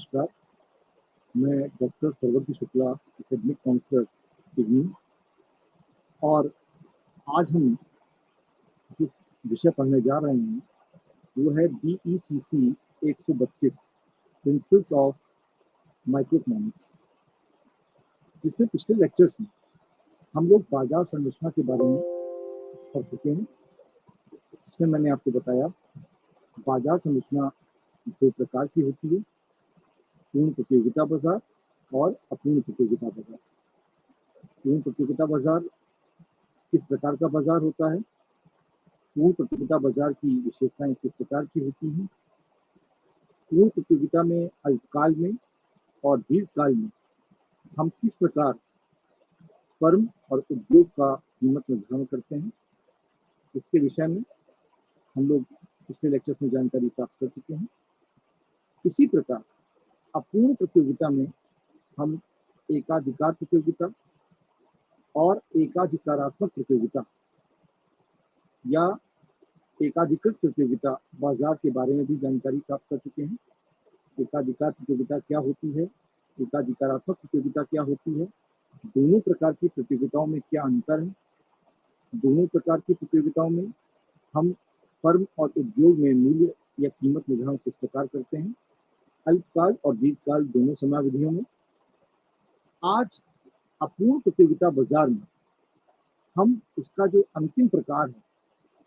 नमस्कार, मैं डॉक्टर सर्वज्ञ शुक्ला, एकेडमिक काउंसलर किडनी। और आज हम जिस विषय पढ़ने जा रहे हैं वो है BECC 132 प्रिंसिपल्स ऑफ माइक्रोइकोनॉमिक्स, जिसमें पिछले लेक्चर्स में हम लोग बाजार संरचना के बारे में पढ़ चुके हैं। इसमें मैंने आपको बताया बाजार संरचना दो प्रकार की होती है, पूर्ण प्रतियोगिता बाजार और अपूर्ण प्रतियोगिता बाजार। पूर्ण प्रतियोगिता बाजार किस प्रकार का बाजार होता है, पूर्ण प्रतियोगिता बाजार की विशेषताएं किस प्रकार की होती हैं, पूर्ण प्रतियोगिता में अल्पकाल में और दीर्घकाल में हम किस प्रकार फर्म और उद्योग का कीमत निर्धारण करते हैं, इसके विषय में हम लोग पिछले लेक्चर्स में जानकारी प्राप्त कर चुके हैं। इसी प्रकार अपूर्ण प्रतियोगिता में हम एकाधिकार प्रतियोगिता और एकाधिकारात्मक प्रतियोगिता या एकाधिकृत प्रतियोगिता बाजार के बारे में भी जानकारी प्राप्त कर चुके हैं। एकाधिकार प्रतियोगिता क्या होती है, एकाधिकारात्मक प्रतियोगिता क्या होती है, दोनों प्रकार की प्रतियोगिताओं में क्या अंतर है, दोनों प्रकार की प्रतियोगिताओं में हम फर्म और उद्योग में मूल्य या कीमत निर्धारण किस प्रकार करते हैं, अल्पकाल और दीर्घकाल दोनों समयावधियों में। आज अपूर्ण प्रतियोगिता बाजार में हम उसका जो अंतिम प्रकार है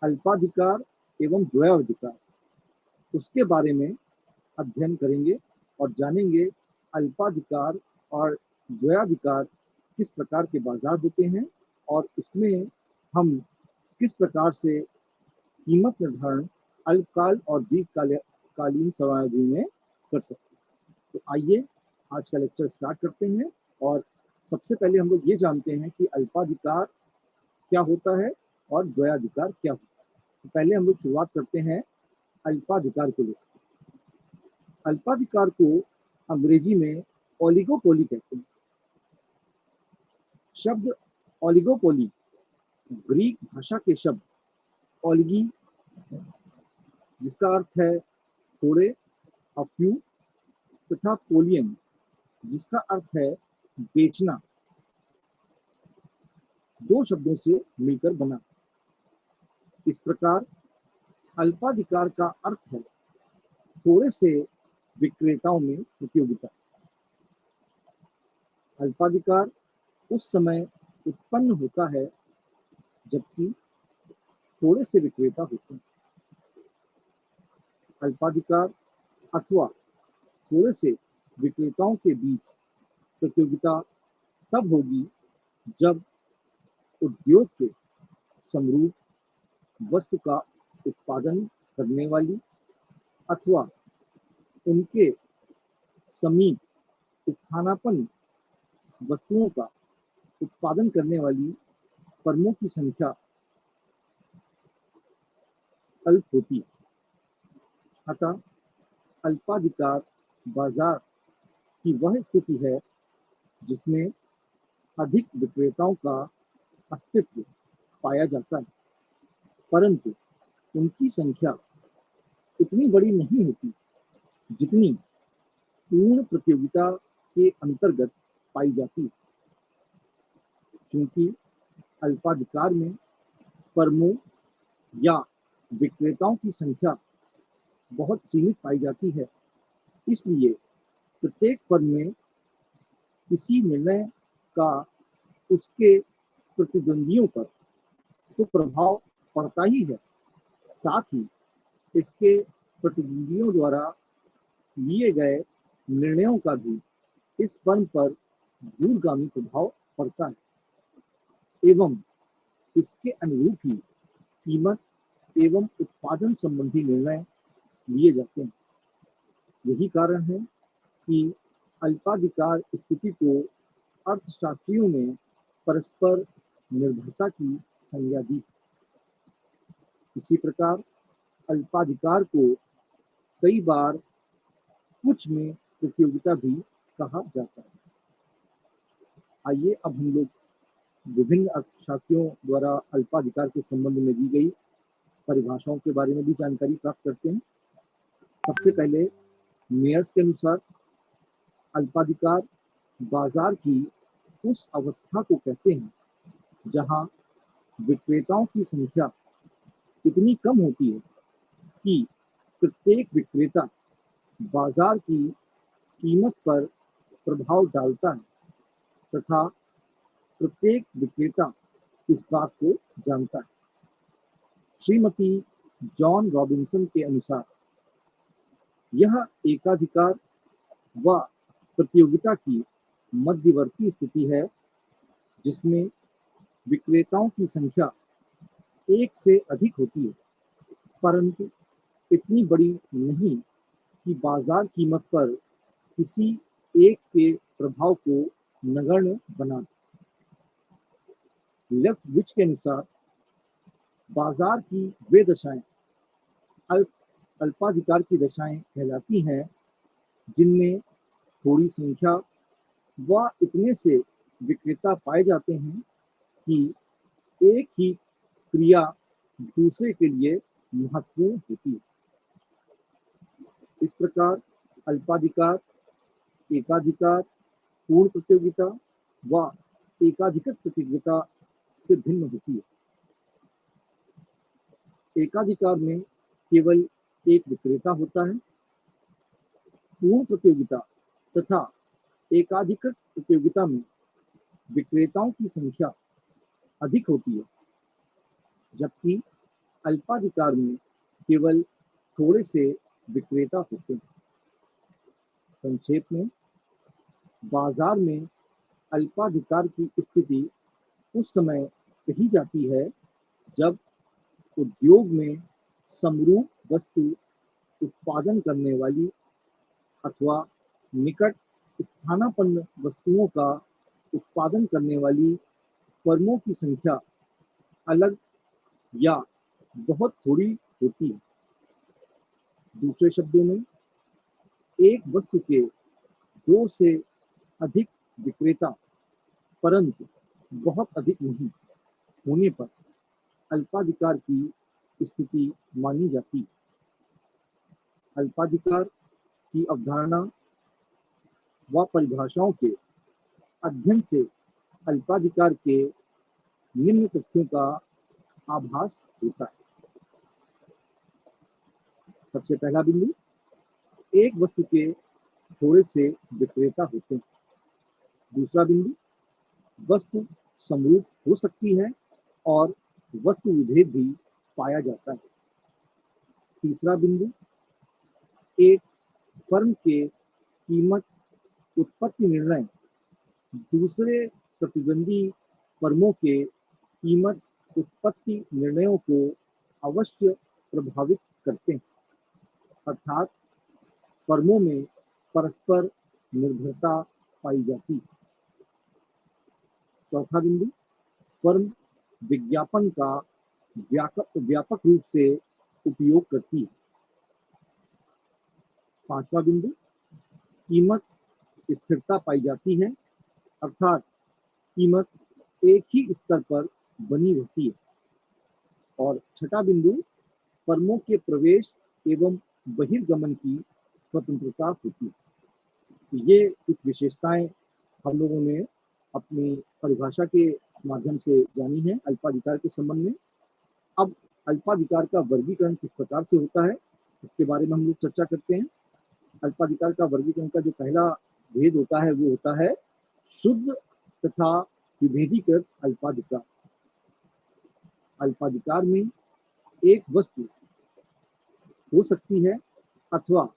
अल्पाधिकार एवं द्वयाधिकार, उसके बारे में अध्ययन करेंगे और जानेंगे अल्पाधिकार और द्वयाधिकार किस प्रकार के बाजार होते हैं और उसमें हम किस प्रकार से कीमत निर्धारण अल्पकाल और दीर्घकालीन समयावधि में कर सकते हैं। तो आइए आज का लेक्चर स्टार्ट करते हैं। और सबसे पहले हम लोग ये जानते हैं कि अल्पाधिकार क्या होता है और द्वयाधिकार क्या होता है। तो पहले हम लोग शुरुआत करते हैं अल्पाधिकार के लिए। अल्पाधिकार को अंग्रेजी में ओलिगोपोली कहते हैं। शब्द ओलिगोपोली ग्रीक भाषा के शब्द ओलिगी, जिसका अर्थ है थोड़े, अफ्यू, तथा पोलियन, जिसका अर्थ है बेचना, दो शब्दों से मिलकर बना। इस प्रकार अल्पाधिकार का अर्थ है थोड़े से विक्रेताओं में प्रतियोगिता। अल्पाधिकार उस समय उत्पन्न होता है जबकि थोड़े से विक्रेता होते हैं। अल्पाधिकार अथवा थोड़े से विक्रेताओं के बीच प्रतियोगिता तब होगी जब उद्योग के समरूप वस्तु का उत्पादन करने वाली अथवा उनके समीप स्थानापन्न वस्तुओं का उत्पादन करने वाली फर्मों की संख्या अल्प होती है। अतः अल्पाधिकार बाजार की वह स्थिति है जिसमें अधिक विक्रेताओं का अस्तित्व पाया जाता है, परंतु उनकी संख्या इतनी बड़ी नहीं होती जितनी पूर्ण प्रतियोगिता के अंतर्गत पाई जाती है। क्योंकि अल्पाधिकार में फर्मों या विक्रेताओं की संख्या बहुत सीमित पाई जाती है, इसलिए प्रत्येक फर्म में किसी निर्णय का उसके प्रतिद्वंदियों पर तो प्रभाव पड़ता ही है, साथ ही इसके प्रतिद्वंदियों द्वारा लिए गए निर्णयों का भी इस फर्म पर दूरगामी प्रभाव पड़ता है एवं इसके अनुरूप ही कीमत एवं उत्पादन संबंधी निर्णय लिए जाते हैं। यही कारण है कि अल्पाधिकार स्थिति को अर्थशास्त्रियों ने परस्पर निर्भरता की संज्ञा दी। इसी प्रकार अल्पाधिकार को कई बार कुछ में प्रतियोगिता भी कहा जाता है। आइए अब हम लोग विभिन्न अर्थशास्त्रियों द्वारा अल्पाधिकार के संबंध में दी गई परिभाषाओं के बारे में भी जानकारी प्राप्त करते हैं। सबसे पहले मेयर्स के अनुसार अल्पाधिकार बाजार की उस अवस्था को कहते हैं जहां विक्रेताओं की संख्या इतनी कम होती है कि प्रत्येक विक्रेता बाजार की कीमत पर प्रभाव डालता है तथा प्रत्येक विक्रेता इस बात को जानता है। श्रीमती जॉन रॉबिन्सन के अनुसार यह एकाधिकार व प्रतियोगिता की मध्यवर्ती स्थिति है जिसमें विक्रेताओं की संख्या एक से अधिक होती है परंतु इतनी बड़ी नहीं कि बाजार कीमत पर किसी एक के प्रभाव को नगण्य बना दे। लेफ्ट विच के अनुसार बाजार की वे दशाएं अल्प अल्पाधिकार की दशाएं कहलाती हैं जिनमें थोड़ी संख्या व इतने से विक्रेता पाए जाते हैं कि एक ही क्रिया दूसरे के लिए महत्वपूर्ण होती है। इस प्रकार अल्पाधिकार, एकाधिकार, पूर्ण प्रतियोगिता व एकाधिकृत प्रतियोगिता से भिन्न होती है। एकाधिकार में केवल एक विक्रेता होता है। पूर्ण प्रतियोगिता तथा एकाधिकृत प्रतियोगिता में विक्रेताओं की संख्या अधिक होती है जबकि अल्पाधिकार में केवल थोड़े से विक्रेता होते हैं। संक्षेप में बाजार में अल्पाधिकार की स्थिति उस समय कही जाती है जब उद्योग में समरूप वस्तु उत्पादन करने वाली अथवा निकट स्थानापन्न वस्तुओं का उत्पादन करने वाली फर्मों की संख्या अलग या बहुत थोड़ी होती है। दूसरे शब्दों में एक वस्तु के दो से अधिक विक्रेता परंतु बहुत अधिक नहीं होने पर अल्पाधिकार की स्थिति मानी जाती है। अल्पाधिकार की अवधारणा व परिभाषाओं के अध्ययन से अल्पाधिकार के निम्न तथ्यों का आभास होता है। सबसे पहला बिंदु, एक वस्तु के थोड़े से विक्रेता होते हैं। दूसरा बिंदु, वस्तु समरूप हो सकती है और वस्तु विभेद भी पाया जाता है। तीसरा बिंदु, एक फर्म के कीमत उत्पत्ति निर्णय दूसरे प्रतिद्वंदी फर्मों के कीमत उत्पत्ति निर्णयों को अवश्य प्रभावित करते हैं अर्थात फर्मों में परस्पर निर्भरता पाई जाती है। चौथा बिंदु, फर्म विज्ञापन का व्यापक रूप से उपयोग करती है। पांचवा बिंदु, कीमत स्थिरता पाई जाती है अर्थात कीमत एक ही स्तर पर बनी रहती है। और छठा बिंदु, फर्मों के प्रवेश एवं बहिर्गमन की स्वतंत्रता होती है। तो ये कुछ विशेषताएं हम लोगों ने अपनी परिभाषा के माध्यम से जानी है अल्पाधिकार के संबंध में। अब अल्पाधिकार का वर्गीकरण किस प्रकार से होता है इसके बारे में हम लोग चर्चा करते हैं। अल्पाधिकार का वर्गीकरण का जो पहला भेद होता है वो होता है शुद्ध तथा विभेदीकृत अल्पाधिकार। अल्पाधिकार में एक वस्तु हो सकती है अथवा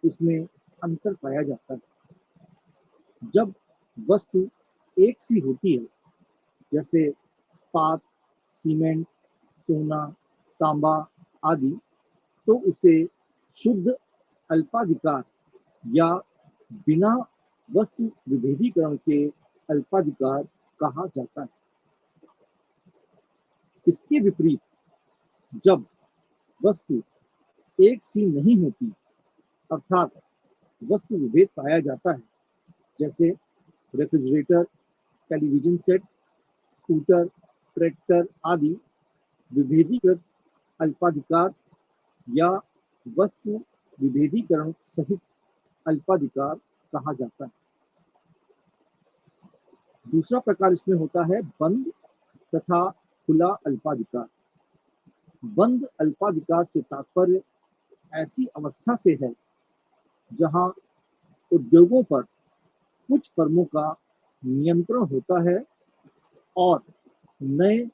उसमें अंतर पाया जाता है। जब वस्तु एक सी होती है जैसे इस्पात, सीमेंट, सोना, तांबा आदि तो उसे शुद्ध अल्पाधिकार या बिना वस्तु विभेदीकरण के अल्पाधिकार कहा जाता है। इसके विपरीत जब वस्तु एक सी नहीं होती अर्थात वस्तु विभेद पाया जाता है जैसे refrigerator, television set, scooter, tractor आदि विभेदीकृत अल्पाधिकार या वस्तु विभेदीकरण सहित अल्पाधिकार कहा जाता है। दूसरा प्रकार इसमें होता है बंद तथा खुला अल्पाधिकार। बंद अल्पाधिकार से तात्पर्य ऐसी अवस्था से है जहां उद्योगों पर कुछ फर्मों का नियंत्रण होता है और नए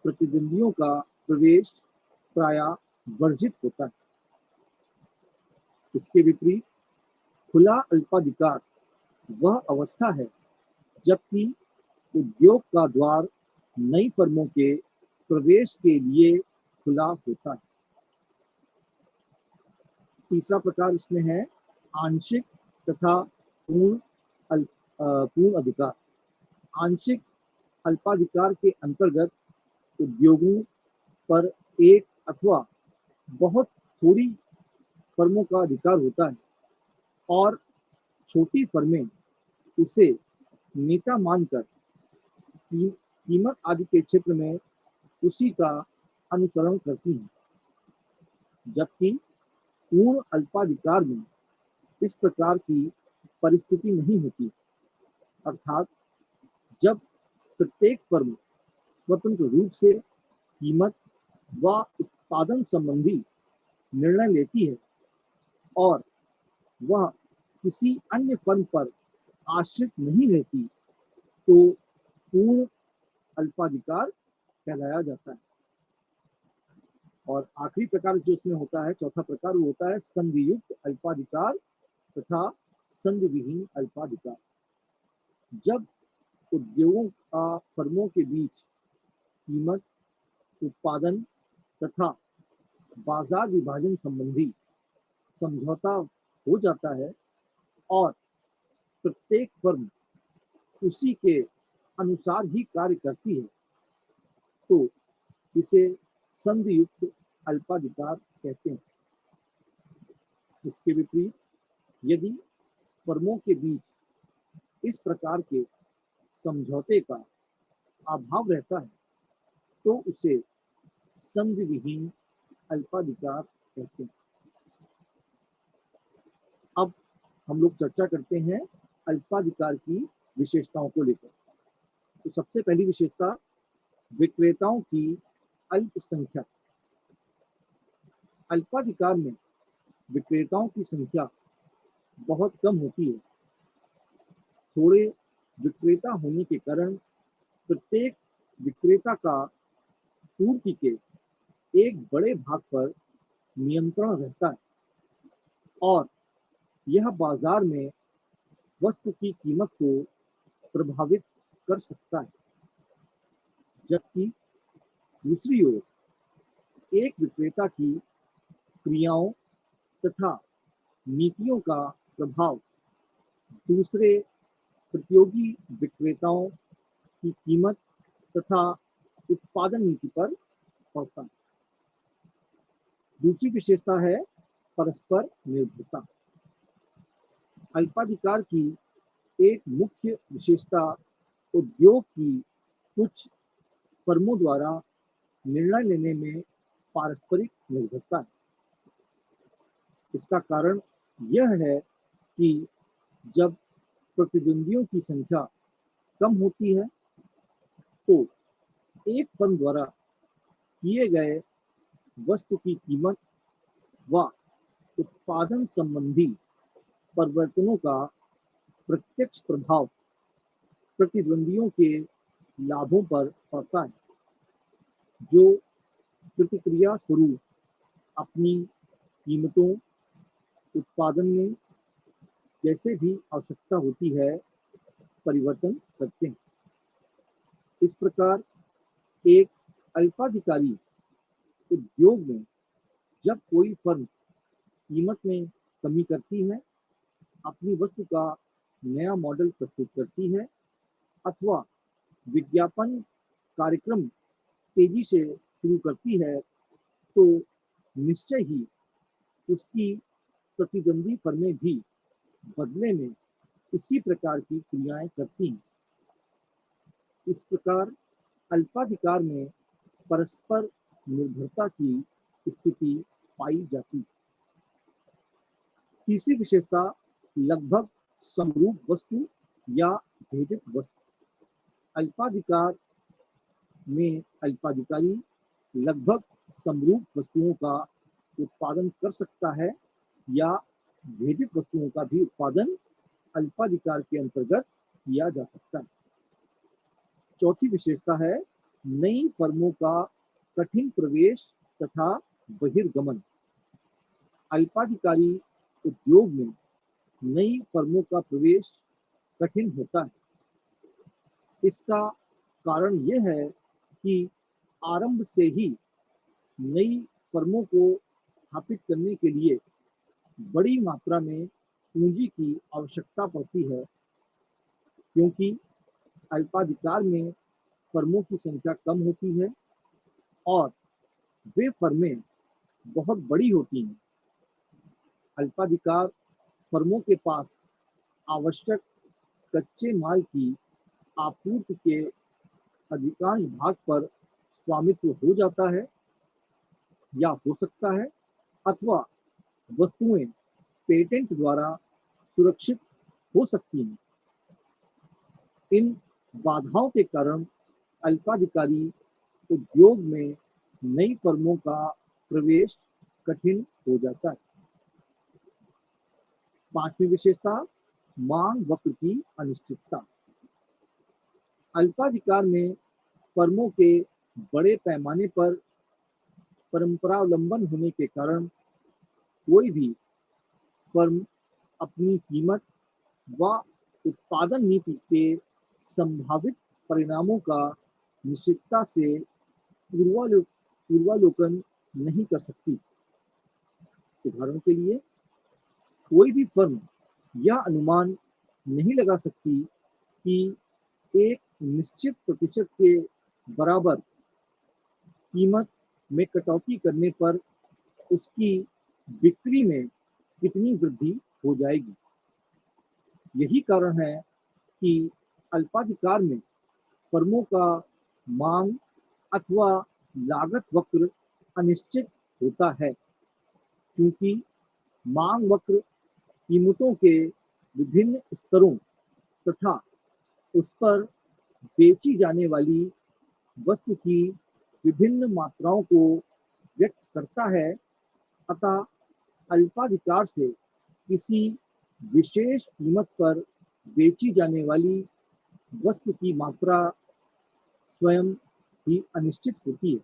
प्रतिद्वंदियों का प्रवेश प्रायः वर्जित होता है। इसके विपरीत खुला अल्पाधिकार वह अवस्था है जबकि उद्योग का द्वार नई फर्मों के प्रवेश के लिए खुला होता है। तीसरा प्रकार इसमें है आंशिक तथा पूर्ण अधिकार। आंशिक अल्पाधिकार के अंतर्गत उद्योगों पर एक अथवा बहुत थोड़ी फर्मों का अधिकार होता है और छोटी फर्में उसे नेता मानकर कीमत आदि के क्षेत्र में उसी का अनुसरण करती हैं। जबकि पूर्ण अल्पाधिकार में इस प्रकार की परिस्थिति नहीं होती, अर्थात जब प्रत्येक फर्म स्वतंत्र रूप से कीमत व उत्पादन संबंधी निर्णय लेती है और वह किसी अन्य फर्म पर आश्रित नहीं रहती, तो पूर्ण अल्पाधिकार कहलाया जाता है। और आखिरी प्रकार जो इसमें होता है, चौथा प्रकार, वो होता है संधियुक्त अल्पाधिकार तथा संधि विहीन अल्पाधिकार। जब उद्योगों का फर्मों के बीच कीमत, उत्पादन तथा बाजार विभाजन संबंधी समझौता हो जाता है और प्रत्येक फर्म उसी के अनुसार ही कार्य करती है, तो इसे संधियुक्त अल्पाधिकार कहते हैं। इसके विपरीत यदि फर्मों के बीच इस प्रकार के समझौते का अभाव रहता है, तो उसे संधि विहीन अल्पाधिकार कहते हैं। अब हम लोग चर्चा करते हैं अल्पाधिकार की विशेषताओं को लेकर। तो सबसे पहली विशेषता विक्रेताओं की अल्प संख्या। अल्पाधिकार में विक्रेताओं की संख्या बहुत कम होती है। थोड़े विक्रेता होने के कारण प्रत्येक विक्रेता का पूर्ति के एक बड़े भाग पर नियंत्रण रहता है और यह बाजार में वस्तु की कीमत को प्रभावित कर सकता है। जबकि दूसरी ओर एक विक्रेता की क्रियाओं तथा नीतियों का प्रभाव दूसरे प्रतियोगी विक्रेताओं की कीमत तथा उत्पादन नीति पर पड़ता है। दूसरी विशेषता है परस्पर निर्भरता। अल्पाधिकार की एक मुख्य विशेषता उद्योग की कुछ फर्मों द्वारा निर्णय लेने में पारस्परिक निर्भरता है। इसका कारण यह है कि जब प्रतिद्वंदियों की संख्या कम होती है, तो एक फर्म द्वारा किए गए वस्तु की कीमत व उत्पादन संबंधी परिवर्तनों का प्रत्यक्ष प्रभाव प्रतिद्वंदियों के लाभों पर पड़ता है, जो प्रतिक्रिया स्वरूप अपनी कीमतों, उत्पादन में जैसे भी आवश्यकता होती है परिवर्तन करते हैं। इस प्रकार एक अल्पाधिकारी उद्योग में जब कोई फर्म कीमत में कमी करती है, अपनी वस्तु का नया मॉडल प्रस्तुत करती है अथवा विज्ञापन कार्यक्रम तेजी से शुरू करती है, तो निश्चय ही उसकी प्रतिद्वंदी फर्में भी बदले में इसी प्रकार की क्रियाएं करती हैं। इस प्रकार अल्पाधिकार में परस्पर निर्भरता की स्थिति पाई जाती है। तीसरी विशेषता लगभग समरूप वस्तु या भेदित वस्तु। अल्पाधिकार में अल्पाधिकारी लगभग समरूप वस्तुओं का उत्पादन कर सकता है या भेदित वस्तुओं का भी उत्पादन अल्पाधिकार के अंतर्गत किया जा सकता है। चौथी विशेषता है नई फर्मों का कठिन प्रवेश तथा बहिर्गमन। अल्पाधिकारी उद्योग में नई फर्मों का प्रवेश कठिन होता है। इसका कारण यह है कि आरंभ से ही नई फर्मों को स्थापित करने के लिए बड़ी मात्रा में पूंजी की आवश्यकता पड़ती है, क्योंकि अल्पाधिकार में फर्मों की संख्या कम होती है और वे फर्में बहुत बड़ी होती हैं। अल्पाधिकार फर्मों के पास आवश्यक कच्चे माल की आपूर्ति के अधिकांश भाग पर स्वामित्व हो जाता है या हो सकता है, अथवा वस्तुएं पेटेंट द्वारा सुरक्षित हो सकती हैं। इन बाधाओं के कारण अल्पाधिकारी उद्योग में नई फर्मों का प्रवेश कठिन हो जाता है। पांचवी विशेषता मांग वक्र की अनिश्चितता। अल्पाधिकार में फर्मों के बड़े पैमाने पर परंपरावलंबन होने के कारण कोई भी फर्म अपनी कीमत व उत्पादन नीति के संभावित परिणामों का निश्चितता से पूर्वालोकन नहीं कर सकती। उदाहरण के लिए, कोई भी फर्म यह अनुमान नहीं लगा सकती कि एक निश्चित प्रतिशत के बराबर कीमत में कटौती करने पर उसकी बिक्री में कितनी वृद्धि हो जाएगी। यही कारण है कि अल्पाधिकार में फर्मों का मांग अथवा लागत वक्र अनिश्चित होता है, क्योंकि मांग वक्र कीमतों के विभिन्न स्तरों तथा उस पर बेची जाने वाली वस्तु की विभिन्न मात्राओं को व्यक्त करता है। अतः अल्पाधिकार से किसी विशेष कीमत पर बेची जाने वाली वस्तु की मात्रा स्वयं ही अनिश्चित होती है।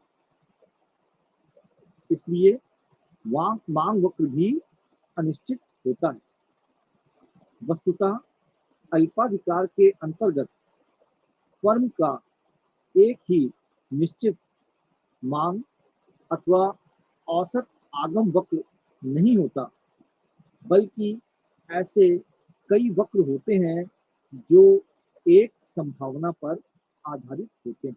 इसलिए मांग वक्र भी अनिश्चित होता है। वस्तुतः अल्पाधिकार के अंतर्गत फर्म का एक ही निश्चित मांग अथवा औसत आगम वक्र नहीं होता, बल्कि ऐसे कई वक्र होते हैं जो एक संभावना पर आधारित होते हैं।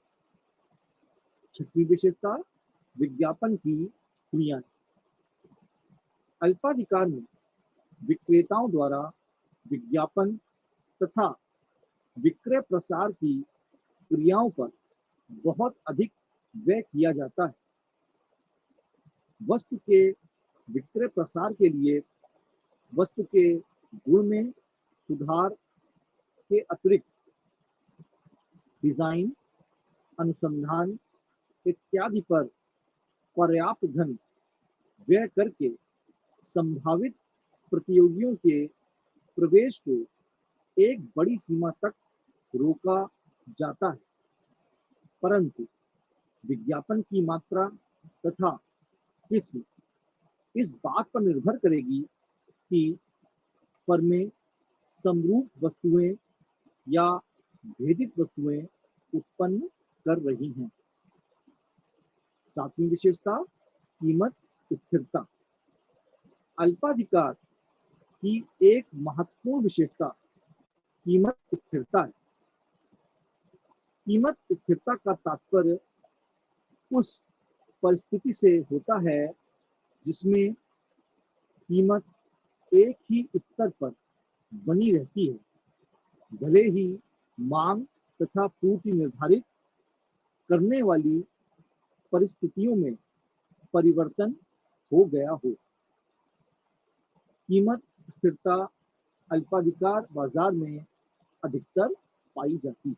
छठवीं विशेषता विज्ञापन की क्रियाएं। अल्पाधिकार में विक्रेताओं द्वारा विज्ञापन तथा विक्रय प्रसार की क्रियाओं पर बहुत अधिक व्यय किया जाता है। वस्तु के विक्रय प्रसार के लिए वस्तु के गुण में सुधार के अतिरिक्त डिजाइन, अनुसंधान इत्यादि पर पर्याप्त धन व्यय करके संभावित प्रतियोगियों के प्रवेश को एक बड़ी सीमा तक रोका जाता है। परंतु विज्ञापन की मात्रा तथा किस्म इस बात पर निर्भर करेगी कि फर्में समरूप वस्तुएं या भेदित वस्तुएं उत्पन्न कर रही हैं। सातवीं विशेषता कीमत स्थिरता। अल्पाधिकार की एक महत्वपूर्ण विशेषता कीमत स्थिरता है। कीमत स्थिरता का तात्पर्य उस परिस्थिति से होता है जिसमें कीमत एक ही स्तर पर बनी रहती है, भले ही मांग तथा पूर्ति निर्धारित करने वाली परिस्थितियों में परिवर्तन हो गया हो। कीमत स्थिरता अल्पाधिकार बाजार में अधिकतर पाई जाती है।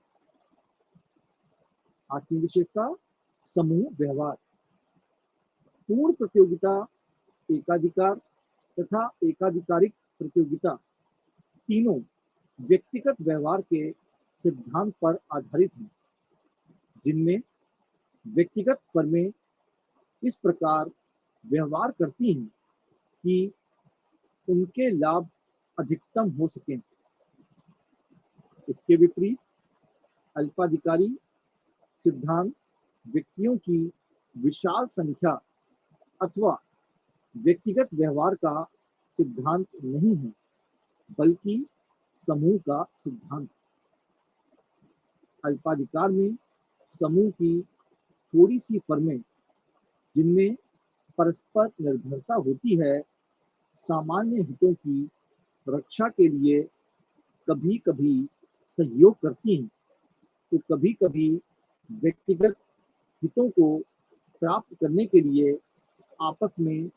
आठवीं विशेषता समूह व्यवहार। पूर्ण प्रतियोगिता, एकाधिकार तथा एकाधिकारिक प्रतियोगिता तीनों व्यक्तिगत व्यवहार के सिद्धांत पर आधारित हैं, जिनमें व्यक्तिगत फर्में इस प्रकार व्यवहार करती हैं कि उनके लाभ अधिकतम हो सकें। इसके विपरीत अल्पाधिकारी सिद्धांत व्यक्तियों की विशाल संख्या अथवा व्यक्तिगत व्यवहार का सिद्धांत नहीं है, बल्कि समूह का सिद्धांत। अल्पाधिकार में समूह की थोड़ी सी फर्में, जिनमें परस्पर निर्भरता होती है, सामान्य हितों की रक्षा के लिए कभी कभी सहयोग करती हैं, तो कभी कभी व्यक्तिगत हितों को प्राप्त करने के लिए आपस में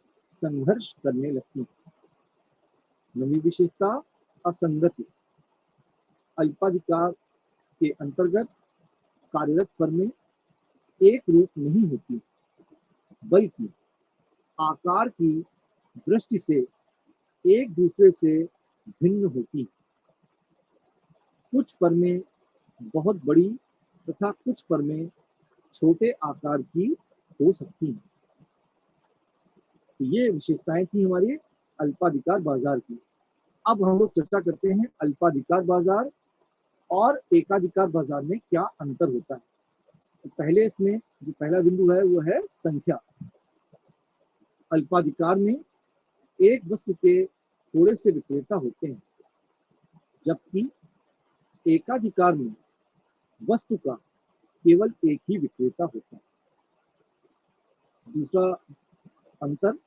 संघर्ष करने लगती हैं। नवी विशेषता असंगति। अल्पाधिकार के अंतर्गत कार्यरत फर्में एक रूप नहीं होती, बल्कि आकार की दृष्टि से एक दूसरे से भिन्न होती। कुछ फर्में बहुत बड़ी तथा कुछ फर्में छोटे आकार की हो सकती हैं। तो ये विशेषताएं थी हमारे अल्पाधिकार बाजार की। अब हम लोग चर्चा करते हैं अल्पाधिकार बाजार और एकाधिकार बाजार में क्या अंतर होता है। तो पहले इसमें जो पहला बिंदु है वो है संख्या। अल्पाधिकार में एक वस्तु के थोड़े से विक्रेता होते हैं, जबकि एकाधिकार में वस्तु का केवल एक ही विक्रेता होता है। दूसरा अंतर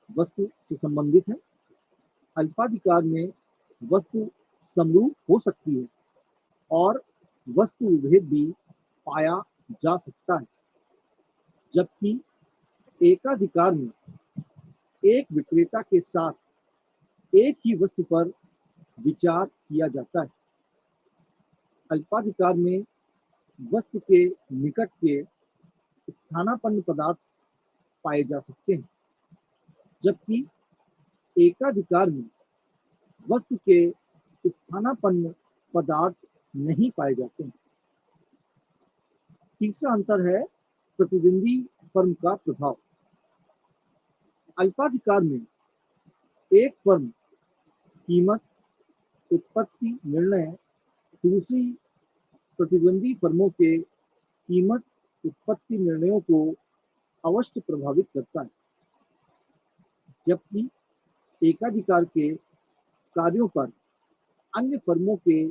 वस्तु से संबंधित है। अल्पाधिकार में वस्तु समरूप हो सकती है और वस्तु विभेद भी पाया जा सकता है, जबकि एकाधिकार में एक विक्रेता के साथ एक ही वस्तु पर विचार किया जाता है। अल्पाधिकार में वस्तु के निकट के स्थानापन्न पदार्थ पाए जा सकते हैं, जबकि एकाधिकार में वस्तु के स्थानापन्न पदार्थ नहीं पाए जाते हैं। तीसरा अंतर है प्रतिद्वंदी फर्म का प्रभाव। अल्पाधिकार में एक फर्म कीमत, उत्पत्ति निर्णय दूसरी प्रतिद्वंदी फर्मों के कीमत उत्पत्ति निर्णयों को अवश्य प्रभावित करता है, जबकि एकाधिकार के कार्यों पर अन्य फर्मों के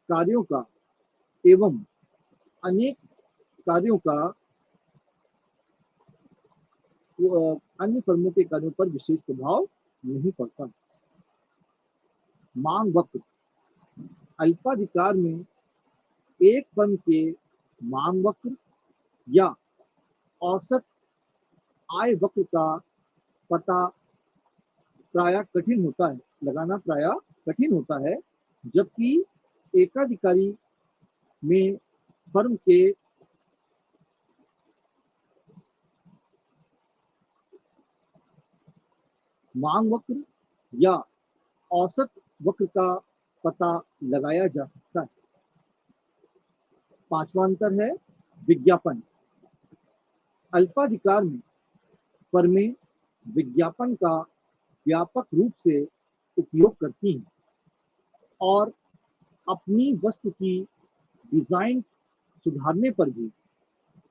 कार्यों का एवं अनेक कार्यों का अन्य फर्मों के कार्यों पर विशेष प्रभाव नहीं पड़ता। मांग वक्र। अल्पाधिकार में एक फर्म के मांग वक्र या औसत आय वक्र का पता लगाना प्राय कठिन होता है, जबकि एकाधिकारी में फर्म के मांग वक्र या औसत वक्र का पता लगाया जा सकता है। पांचवा अंतर है विज्ञापन। अल्पाधिकार में फर्में विज्ञापन का व्यापक रूप से उपयोग करती हैं और अपनी वस्तु की डिजाइन सुधारने पर भी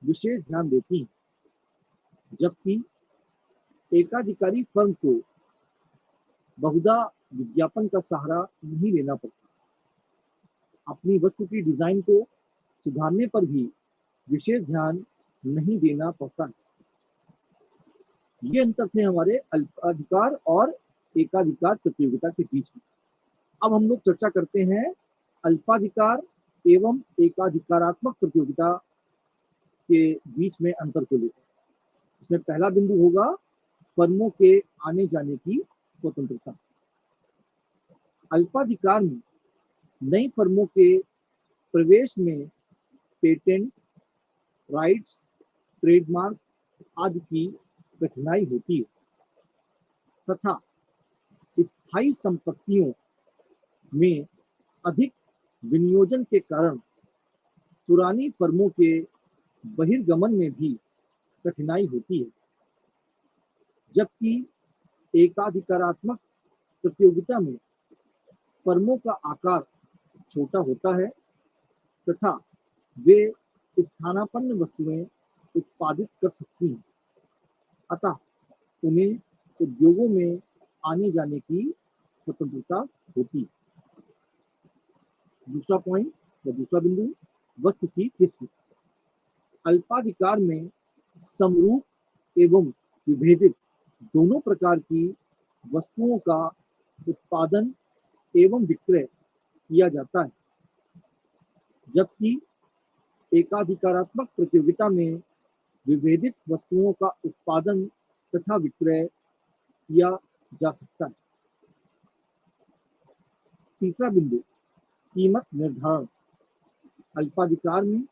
विशेष ध्यान देती हैं, जबकि एकाधिकारी फर्म को बहुधा विज्ञापन का सहारा नहीं लेना पड़ता। अपनी वस्तु की डिजाइन को सुधारने पर भी विशेष ध्यान नहीं देना पड़ता है। ये अंतर थे हमारे अल्पाधिकार और एकाधिकार प्रतियोगिता के बीच में। अब हम लोग चर्चा करते हैं अल्पाधिकार एवं एकाधिकारात्मक प्रतियोगिता के बीच में अंतर को लेकर। इसमें पहला बिंदु होगा फर्मों के आने जाने की स्वतंत्रता। अल्पाधिकार में नई फर्मों के प्रवेश में पेटेंट, राइट्स, ट्रेडमार्क आदि की कठिनाई होती है तथा स्थायी संपत्तियों में अधिक विनियोजन के कारण पुरानी फर्मों के बहिर्गमन में भी कठिनाई होती है, जबकि एकाधिकारात्मक प्रतियोगिता में फर्मों का आकार छोटा होता है तथा वे स्थानापन्न वस्तुएं उत्पादित कर सकती हैं, अतः उन्हें उद्योगों में आने जाने की स्वतंत्रता होती है। दूसरा पॉइंट या दूसरा बिंदु, वस्तु की किस्म। अल्पाधिकार में समरूप एवं विभेदित दोनों प्रकार की वस्तुओं का उत्पादन एवं विक्रय किया जाता है, जबकि एकाधिकारात्मक प्रतियोगिता में विभेदित वस्तुओं का उत्पादन तथा विक्रय किया जा सकता है। तीसरा बिंदु, कीमत निर्धारण। अल्पाधिकार में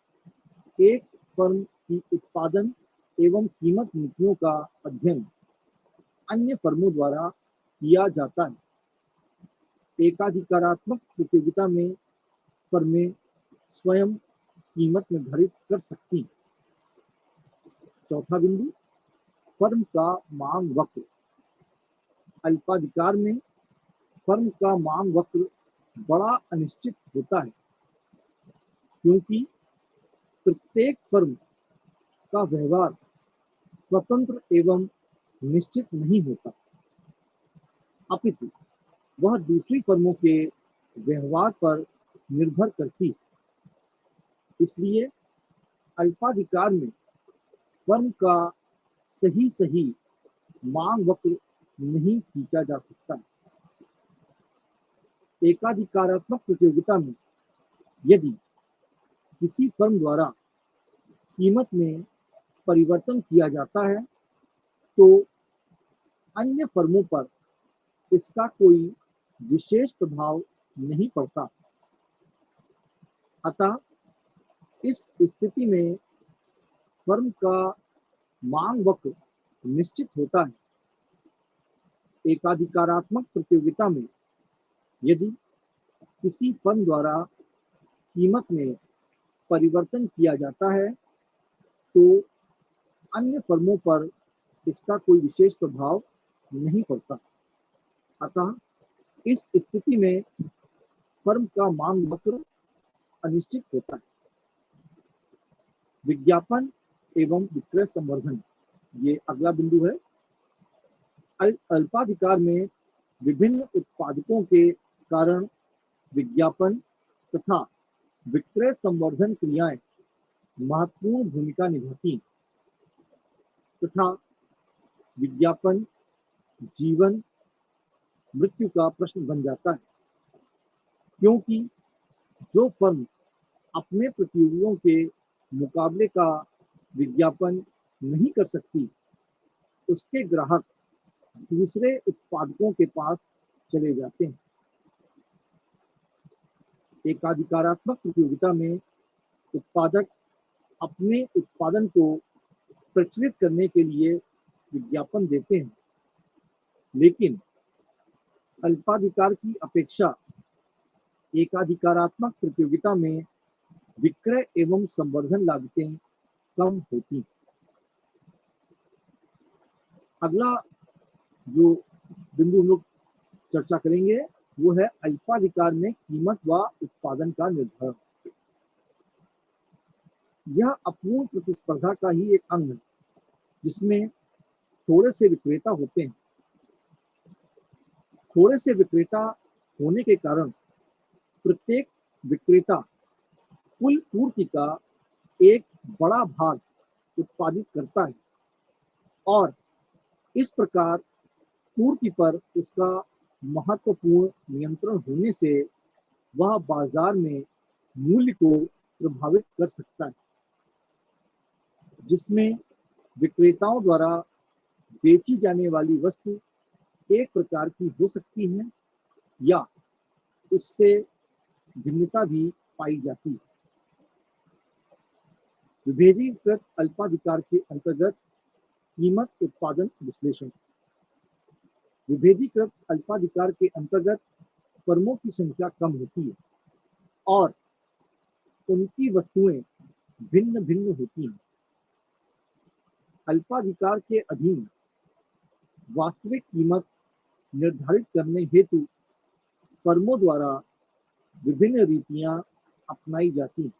एक फर्म की उत्पादन एवं कीमत नीतियों का अध्ययन अन्य फर्मों द्वारा किया जाता है। एकाधिकारात्मक प्रतियोगिता में फर्में स्वयं कीमत निर्धारित कर सकती हैं। चौथा बिंदु, फर्म का मांग वक्र। अल्पाधिकार में फर्म का मांग वक्र बड़ा अनिश्चित होता है, क्योंकि प्रत्येक फर्म का व्यवहार स्वतंत्र एवं निश्चित नहीं होता, अपितु वह दूसरी फर्मों के व्यवहार पर निर्भर करती है। इसलिए अल्पाधिकार में फर्म का सही मांग वक्र नहीं खींचा जा सकता। एकाधिकारात्मक प्रतियोगिता में यदि किसी फर्म द्वारा कीमत में परिवर्तन किया जाता है तो अन्य फर्मों पर इसका कोई विशेष प्रभाव नहीं पड़ता, अतः इस स्थिति में फर्म का मांग वक्र निश्चित होता है। एकाधिकारात्मक प्रतियोगिता में यदि किसी फर्म द्वारा कीमत में परिवर्तन किया जाता है तो अन्य फर्मों पर इसका कोई विशेष प्रभाव नहीं पड़ता, अतः इस स्थिति में फर्म का मांग वक्र अनिश्चित होता है। विज्ञापन एवं विक्रय संवर्धन, ये अगला बिंदु है। अल्पाधिकार में विभिन्न उत्पादकों के कारण विज्ञापन तथा विक्रय संवर्धन क्रियाएं महत्वपूर्ण भूमिका निभाती हैं तथा विज्ञापन जीवन मृत्यु का प्रश्न बन जाता है, क्योंकि जो फर्म अपने प्रतियोगियों के मुकाबले का विज्ञापन नहीं कर सकती, उसके ग्राहक दूसरे उत्पादकों के पास चले जाते हैं। एकाधिकारात्मक प्रतियोगिता में उत्पादक अपने उत्पादन को प्रचलित करने के लिए विज्ञापन देते हैं, लेकिन अल्पाधिकार की अपेक्षा एकाधिकारात्मक प्रतियोगिता में विक्रय एवं संवर्धन लागतें कम होती हैं। अगला जो बिंदु हम लोग चर्चा करेंगे वो है अल्पाधिकार में कीमत व उत्पादन का निर्धारण। यह अपूर्ण प्रतिस्पर्धा का ही एक अंग है, जिसमें थोड़े से विक्रेता होते हैं। थोड़े से विक्रेता होने के कारण प्रत्येक विक्रेता कुल पूर्ति का एक बड़ा भाग उत्पादित करता है और इस प्रकार पूर्ति पर उसका महत्वपूर्ण नियंत्रण होने से वह बाजार में मूल्य को प्रभावित कर सकता है, जिसमें विक्रेताओं द्वारा बेची जाने वाली वस्तु एक प्रकार की हो सकती है या उससे भिन्नता भी पाई जाती है। विभेदीकृत अल्पाधिकार के अंतर्गत कीमत उत्पादन विश्लेषण। विभेदीकृत अल्पाधिकार के अंतर्गत फर्मों की संख्या कम होती है और उनकी वस्तुएं भिन्न भिन्न होती हैं। अल्पाधिकार के अधीन वास्तविक कीमत निर्धारित करने हेतु फर्मों द्वारा विभिन्न रीतियां अपनाई जाती हैं।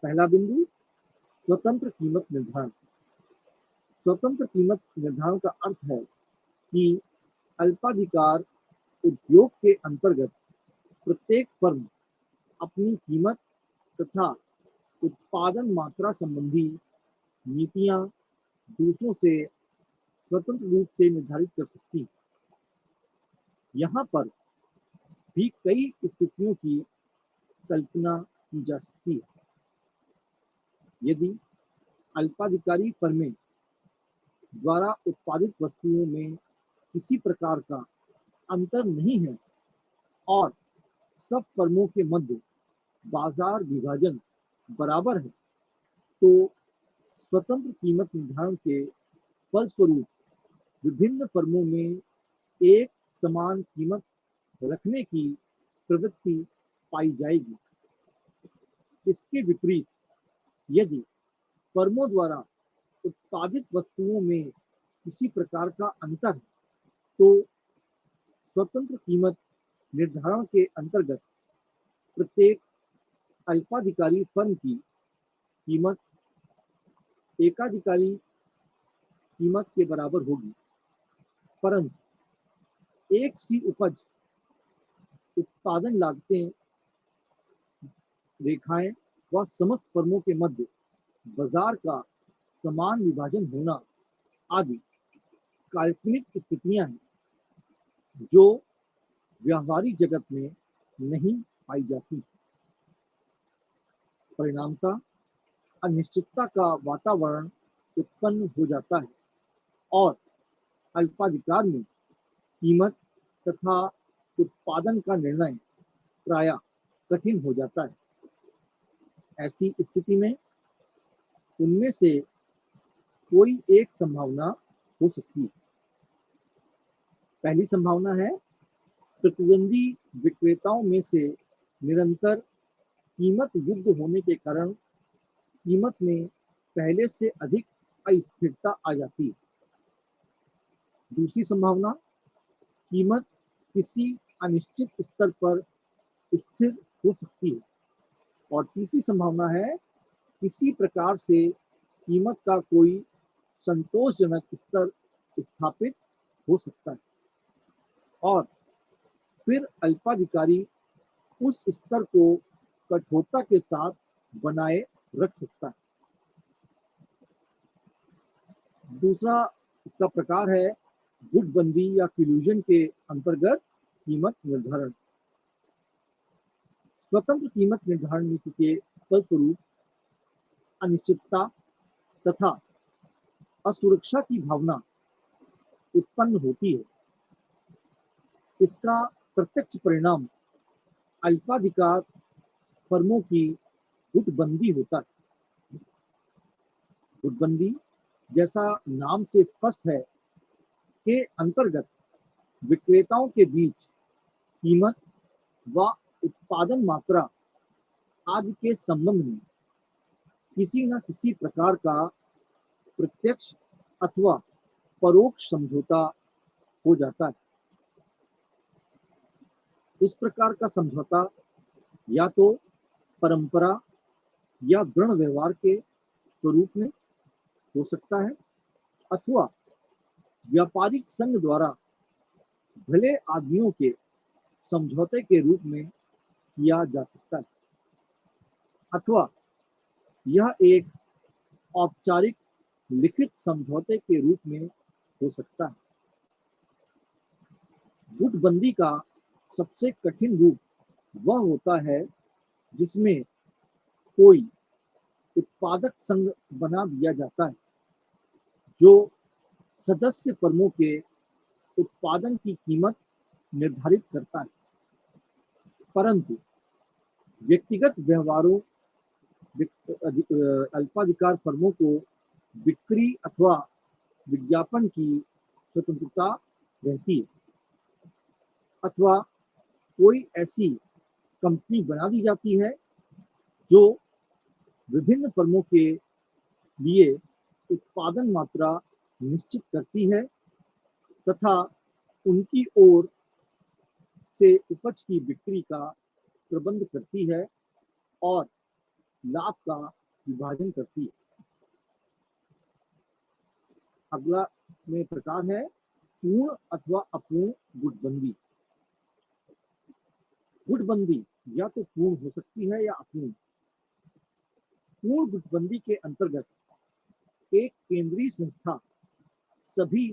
पहला बिंदु, स्वतंत्र कीमत निर्धारण। स्वतंत्र कीमत निर्धारण का अर्थ है कि अल्पाधिकार उद्योग के अंतर्गत प्रत्येक फर्म अपनी कीमत तथा उत्पादन मात्रा संबंधी नीतियां दूसरों से स्वतंत्र रूप से निर्धारित कर सकती है। यहाँ पर भी कई स्थितियों की कल्पना की जा सकती है। यदि अल्पाधिकारी फर्में द्वारा उत्पादित वस्तुओं में किसी प्रकार का अंतर नहीं है और सब फर्मों के मध्य बाजार विभाजन बराबर है, तो स्वतंत्र कीमत निर्धारण के फलस्वरूप विभिन्न फर्मों में एक समान कीमत रखने की प्रवृत्ति पाई जाएगी। इसके विपरीत यदि फर्मों द्वारा उत्पादित वस्तुओं में किसी प्रकार का अंतर है, तो स्वतंत्र कीमत निर्धारण के अंतर्गत प्रत्येक अल्पाधिकारी फर्म की कीमत एकाधिकारी कीमत के बराबर होगी, परंतु एक सी उपज उत्पादन लागतें रेखाएं व समस्त फर्मों के मध्य बाजार का समान विभाजन होना आदि काल्पनिक स्थितियां हैं जो व्यावहारिक जगत में नहीं पाई जाती। परिणामतः अनिश्चितता का वातावरण उत्पन्न हो जाता है और अल्पाधिकार में कीमत तथा उत्पादन का निर्णय प्रायः कठिन हो जाता है। ऐसी स्थिति में उनमें से कोई एक संभावना हो सकती है। पहली संभावना है, प्रतिद्वंदी विक्रेताओं में से निरंतर कीमत युद्ध होने के कारण कीमत में पहले से अधिक अस्थिरता आ जाती है। दूसरी संभावना, कीमत किसी अनिश्चित स्तर पर स्थिर हो सकती है। और तीसरी संभावना है, किसी प्रकार से कीमत का कोई संतोषजनक स्तर स्थापित हो सकता है और फिर अल्पाधिकारी उस स्तर को कठोरता के साथ बनाए रख सकता है। दूसरा इसका प्रकार है गुटबंदी या क्लूजन के अंतर्गत कीमत निर्धारण। स्वतंत्र कीमत निर्धारण नीति के फलस्वरूप अनिश्चितता तथा असुरक्षा की भावना उत्पन्न होती है। इसका प्रत्यक्ष परिणाम अल्पाधिकार फर्मों की गुटबंदी होता है। गुटबंदी, जैसा नाम से स्पष्ट है, के अंतर्गत विक्रेताओं के बीच कीमत व उत्पादन मात्रा आदि के संबंध में किसी न किसी प्रकार का प्रत्यक्ष अथवा परोक्ष समझौता हो जाता है। इस प्रकार का समझौता या तो परंपरा या गण व्यवहार के स्वरूप में हो सकता है अथवा व्यापारिक संघ द्वारा भले आदमियों के समझौते के रूप में किया जा सकता है अथवा यह एक औपचारिक लिखित समझौते के रूप में हो सकता है। गुटबंदी का सबसे कठिन रूप वह होता है जिसमें कोई उत्पादक संघ बना दिया जाता है जो सदस्य फर्मों के उत्पादन की कीमत निर्धारित करता है, परंतु व्यक्तिगत व्यवहारों अल्पाधिकार फर्मों को बिक्री अथवा विज्ञापन की स्वतंत्रता रहती है, अथवा कोई ऐसी कंपनी बना दी जाती है जो विभिन्न फर्मों के लिए उत्पादन मात्रा निश्चित करती है तथा उनकी ओर से उपज की बिक्री का प्रबंध करती है और लाभ का विभाजन करती है। अगला में प्रकार है पूर्ण अथवा अपूर्ण गुटबंदी। गुटबंदी या तो पूर्ण हो सकती है या अपूर्ण। पूर्ण गुटबंदी के अंतर्गत एक केंद्रीय संस्था सभी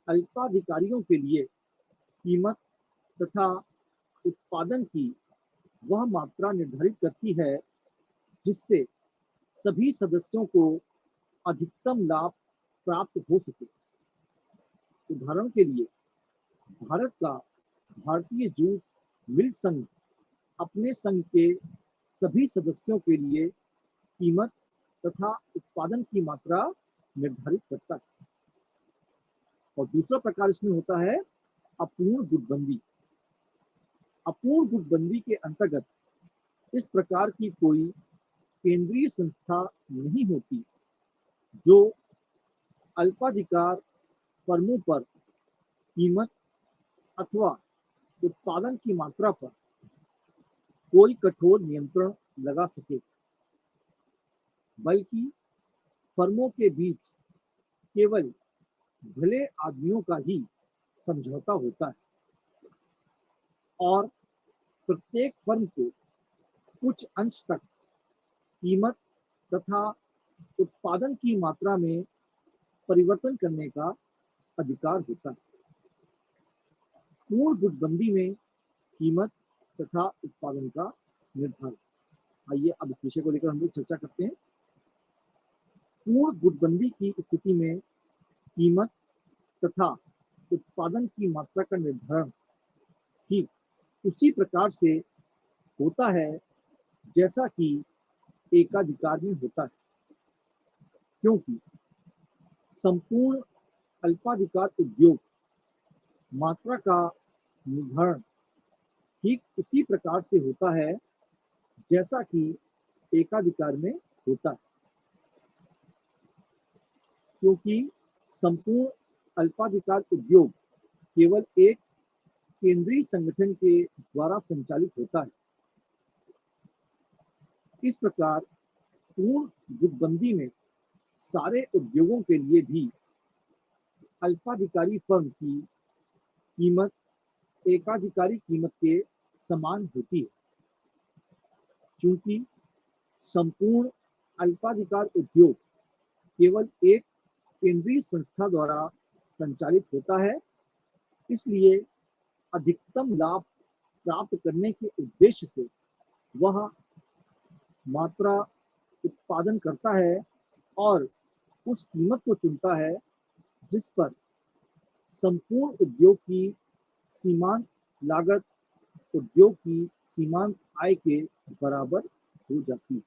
अल्पाधिकारियों के लिए कीमत तथा उत्पादन की वह मात्रा निर्धारित करती है जिससे सभी सदस्यों को अधिकतम लाभ प्राप्त हो सके। उदाहरण के लिए भारत का भारतीय जूट मिल संघ अपने संघ के सभी सदस्यों के लिए कीमत तथा उत्पादन की मात्रा निर्धारित करता है। और दूसरा प्रकार इसमें होता है अपूर्ण गुटबंदी। अपूर्ण गुटबंदी के अंतर्गत इस प्रकार की कोई केंद्रीय संस्था नहीं होती जो अल्पाधिकार फर्मों पर कीमत अथवा उत्पादन की मात्रा पर कोई कठोर नियंत्रण लगा सके, बल्कि फर्मों के बीच केवल भले आदमियों का ही समझौता होता है और प्रत्येक फर्म को कुछ अंश तक कीमत तथा उत्पादन की मात्रा में परिवर्तन करने का अधिकार होता है। पूर्ण गुटबंदी में कीमत तथा उत्पादन का निर्धारण। आइए अब इस विषय को लेकर हम लोग चर्चा करते हैं। पूर्ण गुटबंदी की स्थिति में कीमत तथा उत्पादन की मात्रा का निर्धारण ठीक उसी प्रकार से होता है जैसा कि एकाधिकार में होता है, क्योंकि संपूर्ण अल्पाधिकार उद्योग मात्रा का निर्धारण ठीक उसी प्रकार से होता है जैसा कि एकाधिकार में होता है, क्योंकि संपूर्ण अल्पाधिकार उद्योग केवल एक केंद्रीय संगठन के द्वारा संचालित होता है। इस प्रकार पूर्ण गुटबंदी में सारे उद्योगों के लिए भी अल्पाधिकारी फर्म की कीमत एकाधिकारी कीमत के समान होती है। चूंकि संपूर्ण अल्पाधिकार उद्योग केवल एक केंद्रीय संस्था द्वारा संचालित होता है, इसलिए अधिकतम लाभ प्राप्त करने के उद्देश्य से वह मात्रा उत्पादन करता है और उस कीमत को चुनता है जिस पर संपूर्ण उद्योग की सीमांत लागत उद्योग की सीमांत आय के बराबर हो जाती है।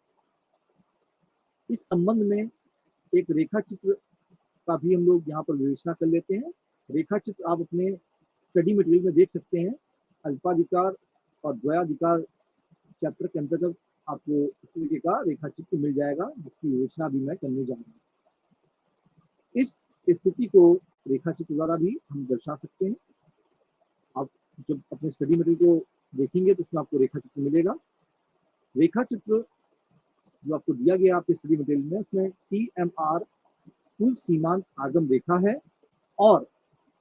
इस संबंध में एक रेखा चित्र का भी हम लोग यहाँ पर विवेचना कर लेते हैं। रेखा चित्र आप अपने स्टडी मटेरियल में देख सकते हैं। अल्पाधिकार और द्वयाधिकार चैप्टर के अंतर्गत आपको इस तरीके का रेखा चित्र मिल जाएगा जिसकी विवेचना भी मैं करने जा रहा हूँ। इस स्थिति को रेखा चित्र द्वारा भी हम दर्शा सकते हैं। आप जब अपने स्टडी मटेरियल को देखेंगे तो उसमें आपको रेखा चित्र मिलेगा। रेखा चित्र जो आपको दिया गया आपके स्टडी मटेरियल में, उसमें TMR कुल सीमांत आगम रेखा है और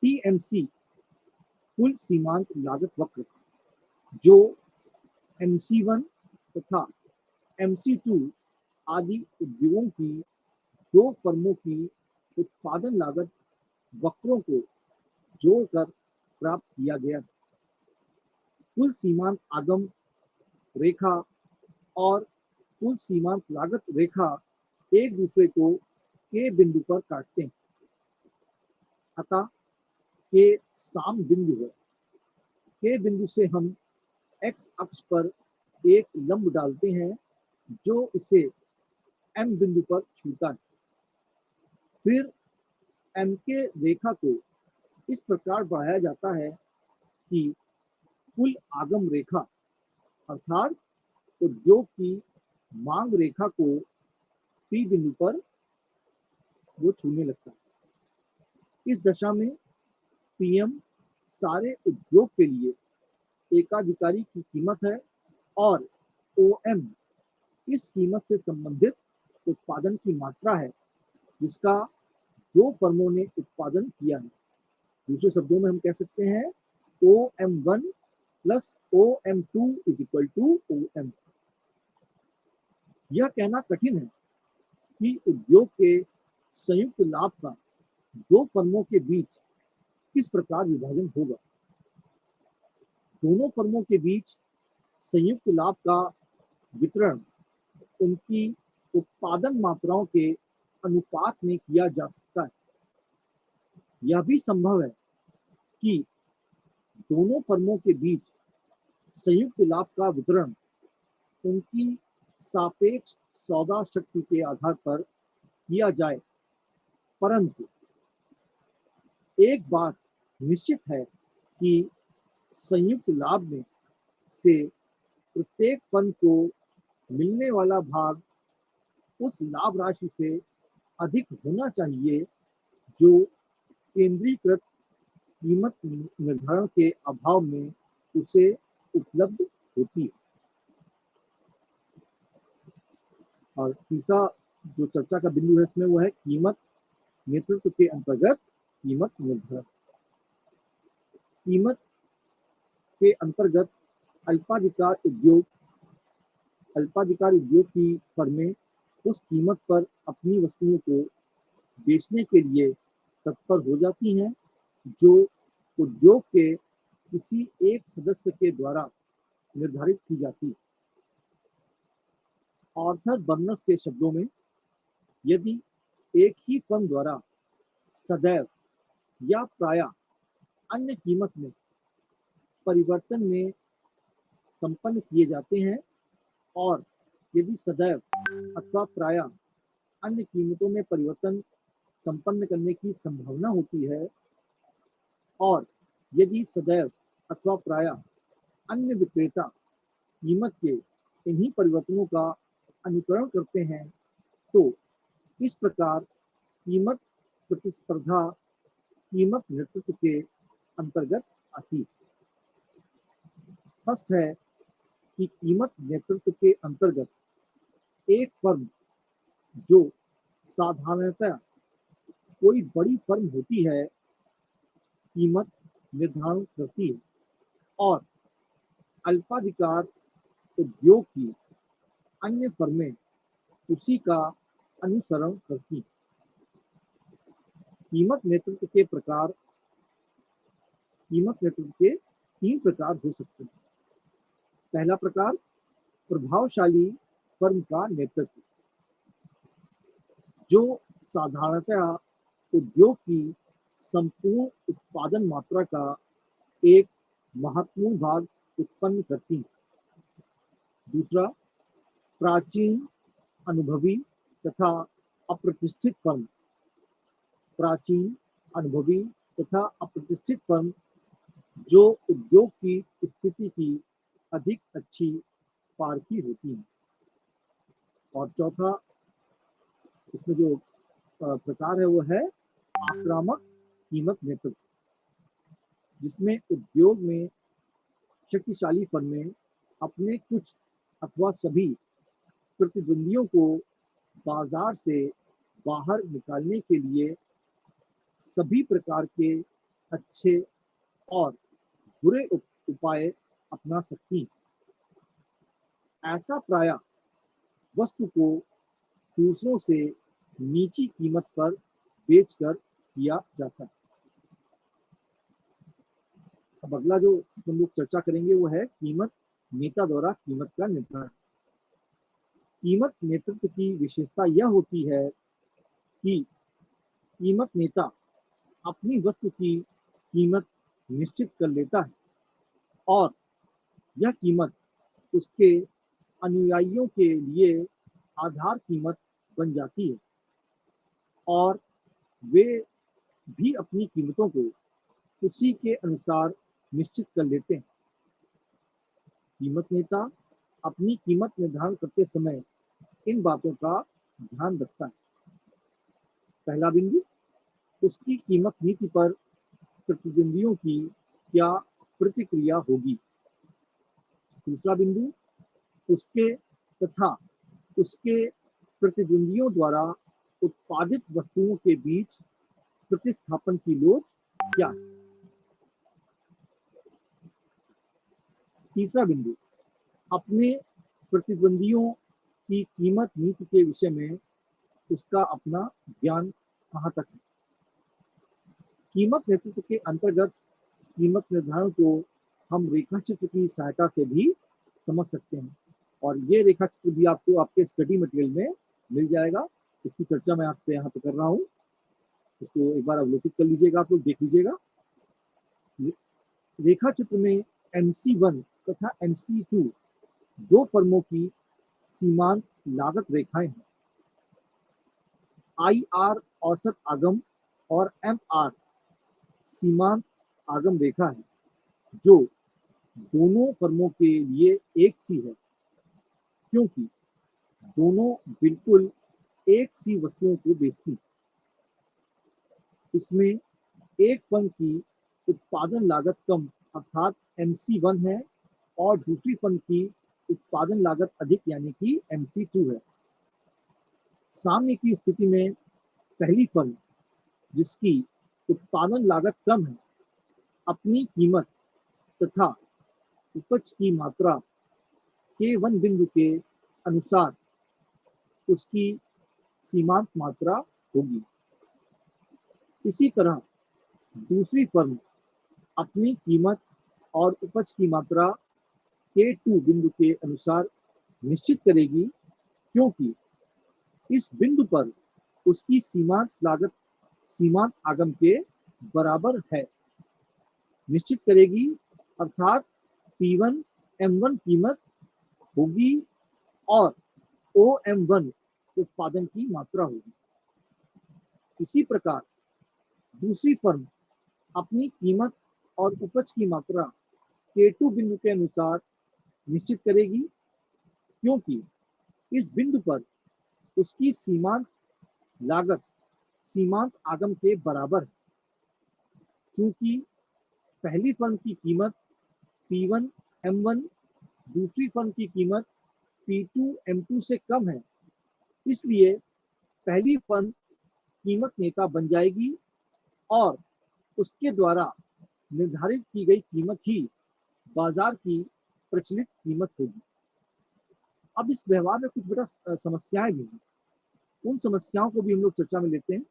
TMC कुल सीमांत लागत वक्र, जो MC1 तथा MC2 आदि उद्योगों की दो फर्मों की उत्पादन लागत वक्रों को जोड़कर प्राप्त किया गया। कुल सीमांत आगम रेखा और कुल सीमांत लागत रेखा एक दूसरे को के बिंदु पर काटते हैं, अतः के साम बिंदु है। के बिंदु से हम x अक्ष पर एक लंब डालते हैं जो इसे एम बिंदु पर छूता है। फिर एम के रेखा को इस प्रकार बढ़ाया जाता है कि कुल आगम रेखा अर्थात उद्योग की मांग रेखा को पी बिंदु पर वो छूने लगता है। इस दशा में पीएम सारे उद्योग के लिए एकाधिकारी की कीमत है और ओएम इस कीमत से संबंधित उत्पादन की मात्रा है जिसका दो फर्मों ने उत्पादन किया है। दूसरे शब्दों में हम कह सकते हैं OM1 plus OM2 is equal to OM। यह कहना कठिन है कि उद्योग के संयुक्त लाभ का दो फर्मों के बीच किस प्रकार विभाजन होगा। दोनों फर्मों के बीच संयुक्त लाभ का वितरण उनकी उत्पादन मात्राओं के अनुपात में किया जा सकता है। यह भी संभव है कि दोनों फर्मों के बीच संयुक्त लाभ का वितरण उनकी सापेक्ष सौदा शक्ति के आधार पर किया जाए, परंतु एक बात निश्चित है कि संयुक्त लाभ में से प्रत्येक फर्म को मिलने वाला भाग उस लाभ राशि से अधिक होना चाहिए जो केंद्रीकृत कीमत निर्धारण के अभाव में उसे उपलब्ध होती है। और तीसरा जो चर्चा का बिंदु है इसमें वो है कीमत नेतृत्व के अंतर्गत कीमत निर्धारण। कीमत के अंतर्गत अल्पाधिकार उद्योग की फर्में उस कीमत पर अपनी वस्तुओं को बेचने के लिए तत्पर हो जाती हैं जो उद्योग के किसी एक सदस्य के द्वारा निर्धारित की जाती है। आर्थर बर्नस के शब्दों में, यदि एक ही फर्म द्वारा सदैव या प्रायः अन्य कीमत में परिवर्तन में संपन्न किए जाते हैं और यदि सदैव अथवा प्रायः अन्य कीमतों में परिवर्तन संपन्न करने की संभावना होती है और यदि सदैव अथवा प्रायः अन्य विक्रेता कीमत के इन्हीं परिवर्तनों का अनुकरण करते हैं तो इस प्रकार कीमत प्रतिस्पर्धा कीमत नेतृत्व के अंतर्गत आती है। स्पष्ट है कि कीमत नेतृत्व के अंतर्गत एक फर्म जो साधारणतः कोई बड़ी फर्म होती है कीमत निर्धारण करती है और अल्पाधिकार उद्योग की अन्य फर्में उसी का अनुसरण करती हैं। कीमत नेतृत्व के तीन प्रकार हो सकते हैं। पहला प्रकार प्रभावशाली फर्म का नेतृत्व, जो साधारणतः उद्योग की संपूर्ण उत्पादन मात्रा का एक महत्वपूर्ण भाग उत्पन्न करती है। दूसरा, प्राचीन, अनुभवी तथा अप्रतिष्ठित फर्म। प्राचीन, अनुभवी तथा अप्रतिष्ठित फर्म जो उद्योग की स्थिति की अधिक अच्छी पारखी होती है। और चौथा इसमें जो प्रकार है वो है आक्रामक कीमत नेतृत्व, जिसमें उद्योग में शक्तिशाली फर्में अपने कुछ अथवा सभी प्रतिद्वंदियों को बाजार से बाहर निकालने के लिए सभी प्रकार के अच्छे और बुरे उपाय अपना सकती हैं। ऐसा प्रायः वस्तु को दूसरों से नीची कीमत पर बेचकर किया जाता है। अब अगला जो हम लोग चर्चा करेंगे वो है कीमत नेता द्वारा कीमत का निर्धारण। कीमत नेतृत्व की विशेषता यह होती है कि कीमत नेता अपनी वस्तु की कीमत निश्चित कर लेता है और यह कीमत उसके अनुयायियों के लिए आधार कीमत बन जाती है और वे भी अपनी कीमतों को उसी के अनुसार निश्चित कर लेते हैं। कीमत नेता अपनी कीमत निर्धारण करते समय इन बातों का ध्यान रखता है। पहला बिंदु, उसकी कीमत नीति पर प्रतिद्वंदियों की क्या प्रतिक्रिया होगी। दूसरा बिंदु, उसके तथा उसके प्रतिद्वंदियों द्वारा उत्पादित वस्तुओं के बीच प्रतिस्थापन की लोच क्या है। तीसरा बिंदु, अपने प्रतिद्वंदियों की कीमत नीति के विषय में उसका अपना ज्ञान कहाँ तक है। कीमत नेतृत्व के अंतर्गत कीमत निर्धारण को हम रेखाचित्र की सहायता से भी समझ सकते हैं और ये रेखाचित्र भी आपको आपके स्टडी मटेरियल में मिल जाएगा। इसकी चर्चा मैं आपसे यहाँ पे कर रहा हूँ, इसको एक बार अवलोकित कर लीजिएगा, आप लोग देख लीजिएगा। रेखाचित्र में MC1 तथा MC2 दो फर्मों की सीमांत लागत रेखाएं हैं। IR औसत आगम और MR सीमांत आगम रेखा है, जो दोनों फर्मों के लिए एक सी है, क्योंकि दोनों बिल्कुल एक सी वस्तुओं को बेचती हैं। इसमें एक फर्म की उत्पादन लागत कम अर्थात MC1 है और दूसरी फर्म की उत्पादन लागत अधिक यानी कि MC2 है। साम्य की स्थिति में पहली फर्म जिसकी उत्पादन लागत कम है अपनी कीमत तथा उपज की मात्रा के वन बिंदु के अनुसार उसकी सीमांत मात्रा होगी। इसी तरह दूसरी फर्म अपनी कीमत और उपज की मात्रा K2 बिंदु के अनुसार निश्चित करेगी, क्योंकि इस बिंदु पर उसकी सीमांत लागत सीमांत आगम के बराबर है। निश्चित करेगी अर्थात P1 M1 कीमत होगी और OM1 उत्पादन की मात्रा होगी। इसी प्रकार दूसरी फर्म अपनी कीमत और उपज की मात्रा K2 बिंदु के अनुसार निश्चित करेगी, क्योंकि इस बिंदु पर उसकी सीमांत लागत सीमांत आगम के बराबर है। चूंकि पहली फर्म की कीमत P1 M1 दूसरी फर्म की कीमत P2 M2 से कम है, इसलिए पहली फर्म कीमत नेता बन जाएगी और उसके द्वारा निर्धारित की गई कीमत ही बाजार की प्रचलित कीमत होगी। अब इस व्यवहार में कुछ बेटा समस्याएं भी हैं, उन समस्याओं को भी हम लोग चर्चा में लेते हैं।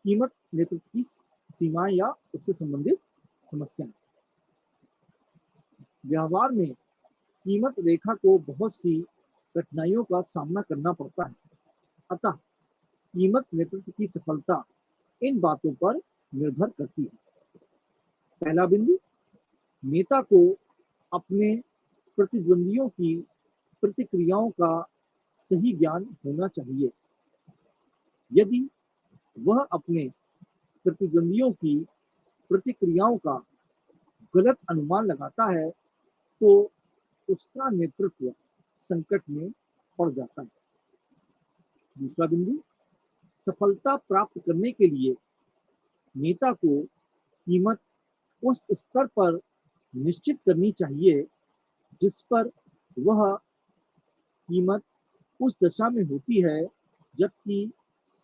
कीमत नेतृत्व की सीमाएं या उससे संबंधित समस्याएं। व्यवहार में कीमत रेखा को बहुत सी कठिनाइयों का सामना करना पड़ता है, अतः कीमत नेतृत्व की सफलता इन बातों पर निर्भर करती है। पहला बिंदु, नेता को अपने प्रतिद्वंदियों की प्रतिक्रियाओं का सही ज्ञान होना चाहिए। यदि वह अपने प्रतिद्वंदियों की प्रतिक्रियाओं का गलत अनुमान लगाता है तो उसका नेतृत्व संकट में पड़ जाता है। दूसरा बिंदु, सफलता प्राप्त करने के लिए नेता को कीमत उस स्तर पर निश्चित करनी चाहिए जिस पर वह कीमत उस दशा में होती है जबकि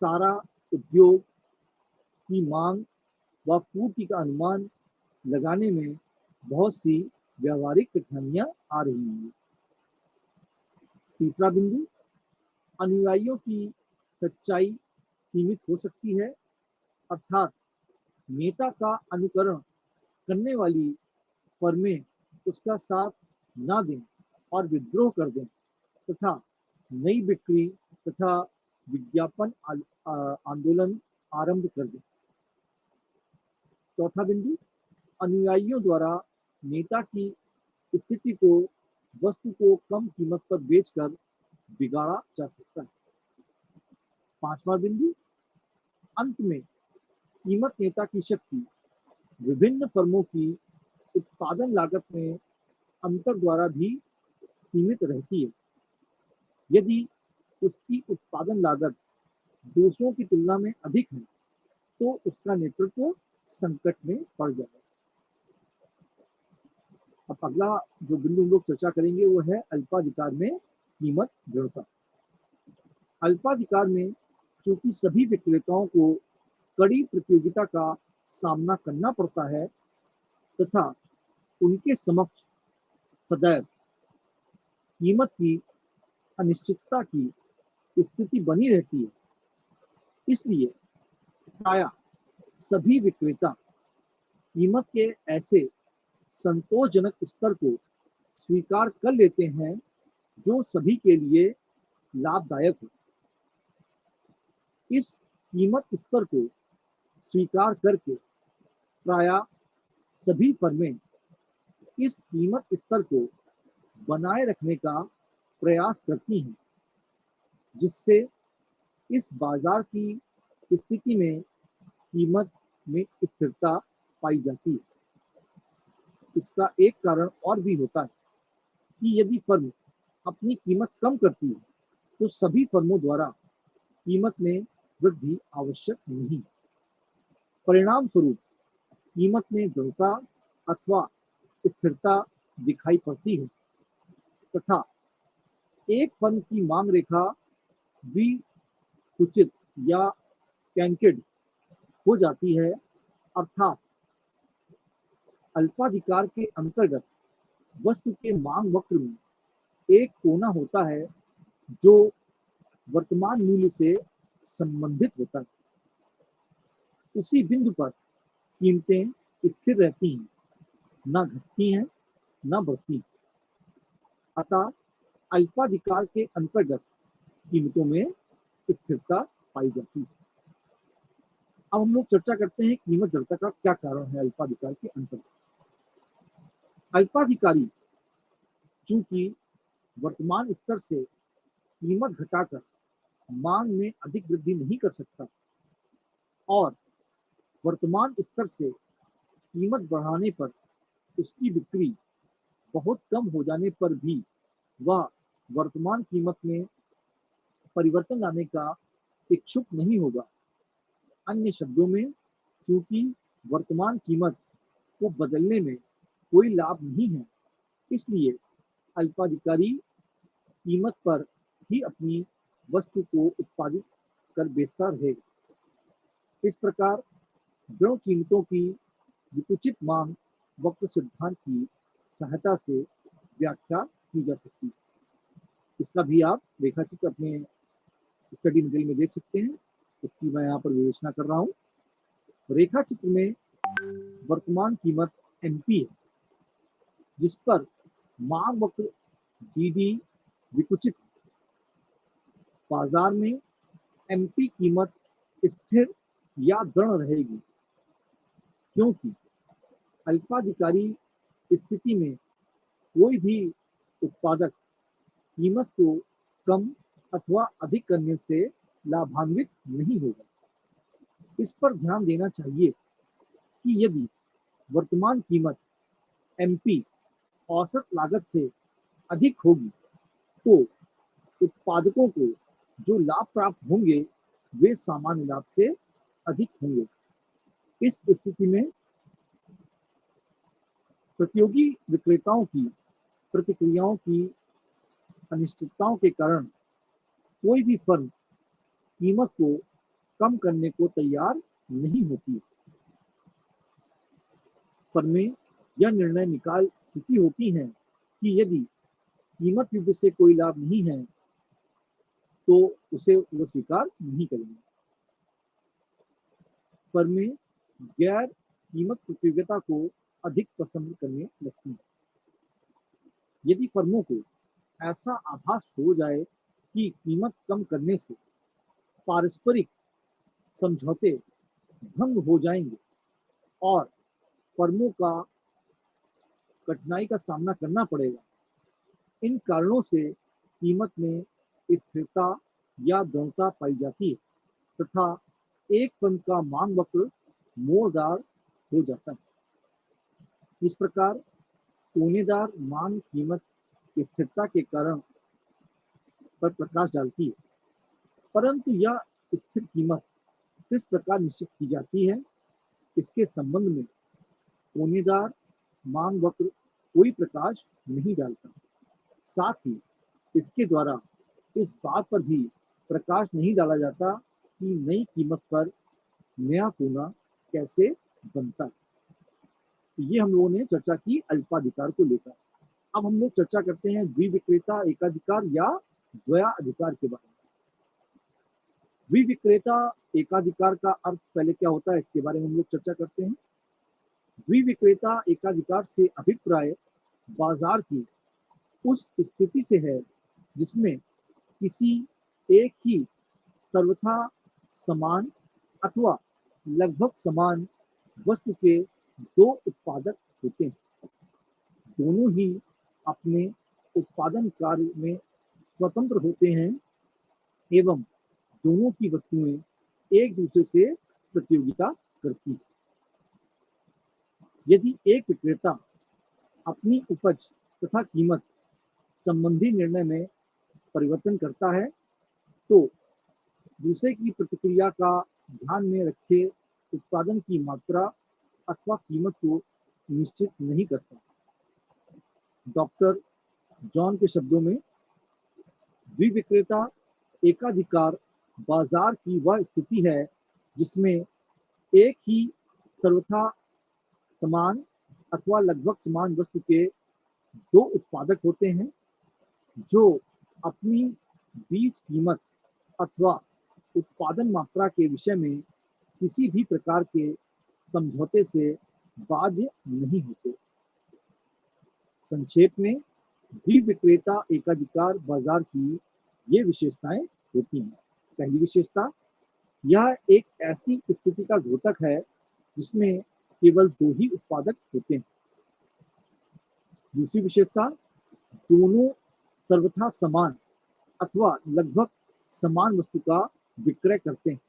सारा उद्योग की मांग व पूर्ति का अनुमान लगाने में बहुत सी व्यावहारिक कठिनाइयां आ रही हैं। तीसरा बिंदु, अनुयायियों की सच्चाई सीमित हो सकती है, अर्थात नेता का अनुकरण करने वाली फर्में उसका साथ ना दें और विद्रोह कर दें तथा नई बिक्री तथा विज्ञापन आंदोलन आरंभ कर दें। चौथा बिंदु, अनुयायियों द्वारा नेता की स्थिति को वस्तु को कम कीमत पर बेचकर बिगाड़ा जा सकता है। पांचवा बिंदु, अंत में कीमत नेता की शक्ति विभिन्न फर्मों की उत्पादन लागत में अंतर द्वारा भी सीमित रहती है। यदि उसकी उत्पादन लागत दूसरों की तुलना में अधिक है तो उसका नेतृत्व संकट में पड़ जाएगा। अब अगला जो बिंदु हम लोग चर्चा करेंगे वो है अल्पाधिकार में कीमत दृढ़ता। अल्पाधिकार में चूंकि सभी विक्रेताओं को कड़ी प्रतियोगिता का सामना करना पड़ता है तथा उनके समक्ष सदैव कीमत की अनिश्चितता की स्थिति बनी रहती है, इसलिए प्रायः सभी विक्रेता कीमत के ऐसे संतोषजनक स्तर को स्वीकार कर लेते हैं जो सभी के लिए लाभदायक हो। इस कीमत स्तर को स्वीकार करके प्रायः सभी फर्में इस कीमत स्तर को बनाए रखने का प्रयास करती हैं, जिससे इस बाजार की स्थिति में कीमत में स्थिरता पाई जाती है। इसका एक कारण और भी होता है कि यदि फर्म अपनी कीमत कम करती है तो सभी फर्मों द्वारा कीमत में वृद्धि आवश्यक नहीं। परिणाम स्वरूप कीमत में दृढ़ता अथवा स्थिरता दिखाई पड़ती है तथा एक फर्म की मांग रेखा भी उचित या कैंकेड हो जाती है, अर्थात अल्पाधिकार के अंतर्गत वस्तु के मांग वक्र में एक कोना होता है जो वर्तमान मूल्य से संबंधित होता है। उसी बिंदु पर कीमतें स्थिर रहती हैं, न घटती हैं न बढ़ती। अतः अल्पाधिकार के अंतर्गत कीमतों में स्थिरता पाई जाती है। अब हम लोग चर्चा करते हैं कीमत दृढ़ता का क्या कारण है अल्पाधिकार के अंतर्गत। अल्पाधिकारी चूंकि वर्तमान स्तर से कीमत घटाकर मांग में अधिक वृद्धि नहीं कर सकता और वर्तमान स्तर से कीमत बढ़ाने पर उसकी बिक्री बहुत कम हो जाने पर भी वह वर्तमान कीमत में परिवर्तन लाने का इच्छुक नहीं होगा। अन्य शब्दों में, चूंकि वर्तमान कीमत को बदलने में कोई लाभ नहीं है, इसलिए अल्पाधिकारी कीमत पर ही अपनी वस्तु को उत्पादित कर बेचता रहेगा। इस प्रकार दृढ़ कीमतों की विकुचित मांग वक्र सिद्धांत की सहायता से व्याख्या की जा सकती है। इसका भी आप रेखाचित्र अपने स्टडी मटेरियल में देख सकते हैं। इसकी मैं यहाँ पर विवेचना कर रहा हूँ। रेखा चित्र में वर्तमान कीमत एमपी है, जिस पर मांग वक्र डीडी विकुचित। बाजार में एमपी कीमत स्थिर या दृढ़ रहेगी, क्योंकि अल्पाधिकारी स्थिति में कोई भी उत्पादक कीमत को कम अथवा अधिक करने से लाभान्वित नहीं होगा। इस पर ध्यान देना चाहिए कि यदि वर्तमान कीमत एमपी औसत लागत से अधिक होगी तो उत्पादकों को जो लाभ प्राप्त होंगे वे सामान्य लाभ से अधिक होंगे। इस स्थिति में प्रतियोगी विक्रेताओं की प्रतिक्रियाओं की अनिश्चितताओं के कारण कोई भी फर्म कीमत को कम करने को तैयार नहीं होती। फर्में यह निर्णय निकाल चुकी होती हैं कि यदि कीमत युद्ध से कोई लाभ नहीं है तो उसे वो स्वीकार नहीं करेंगे। फर्में गैर कीमत प्रतियोगिता को अधिक पसंद करने लगती हैं। यदि फर्मों को ऐसा आभास हो जाए कि कीमत कम करने से पारस्परिक समझौते भंग हो जाएंगे और फर्मों का कठिनाई का सामना करना पड़ेगा, इन कारणों से कीमत में स्थिरता या दृढ़ता पाई जाती है तथा एक फर्म का मांग वक्र मोड़दार हो जाता है। इस प्रकार कोनेदार मांग कीमत स्थिरता के कारण पर प्रकाश डालती है, परंतु यह स्थिर कीमत किस प्रकार निश्चित की जाती है, इसके संबंध में कोनेदार मांग वक्र कोई प्रकाश नहीं डालता। साथ ही इसके द्वारा इस बात पर भी प्रकाश नहीं डाला जाता कि नई कीमत पर नया कोना कैसे बनता है। ये हम लोगों ने चर्चा की अल्पाधिकार को लेकर। अब हम लोग चर्चा करते हैं द्विविक्रेता एकाधिकार या द्वयाधिकार के बारे में। द्विविक्रेता एकाधिकार का अर्थ पहले क्या होता है, इसके बारे में हम लोग चर्चा करते हैं। द्विविक्रेता एकाधिकार से अभिप्राय बाजार की उस स्थिति से है जिसमें किसी एक ही सर्वथा समान अथवा लगभग समान वस्तु के दो उत्पादक होते हैं। दोनों ही अपने उत्पादन कार्य में स्वतंत्र होते हैं एवं दोनों की वस्तुएं एक दूसरे से प्रतियोगिता करती हैं। यदि एक विक्रेता अपनी उपज तथा कीमत संबंधी निर्णय में परिवर्तन करता है तो दूसरे की प्रतिक्रिया का ध्यान में रखे उत्पादन की मात्रा अथवा कीमत को निश्चित नहीं करता। डॉक्टर जॉन के शब्दों में द्विविक्रेता एकाधिकार बाजार की वह स्थिति है जिसमें एक ही सर्वथा समान अथवा लगभग समान वस्तु के दो उत्पादक होते हैं जो अपनी बीज कीमत अथवा उत्पादन मात्रा के विषय में किसी भी प्रकार के समझौते से बाध्य नहीं होते। संक्षेप में द्विविक्रेता एकाधिकार बाजार की ये विशेषताएं होती हैं। पहली विशेषता, यह एक ऐसी स्थिति का द्योतक है जिसमें केवल दो ही उत्पादक होते हैं। दूसरी विशेषता, दोनों सर्वथा समान अथवा लगभग समान वस्तु का विक्रय करते हैं।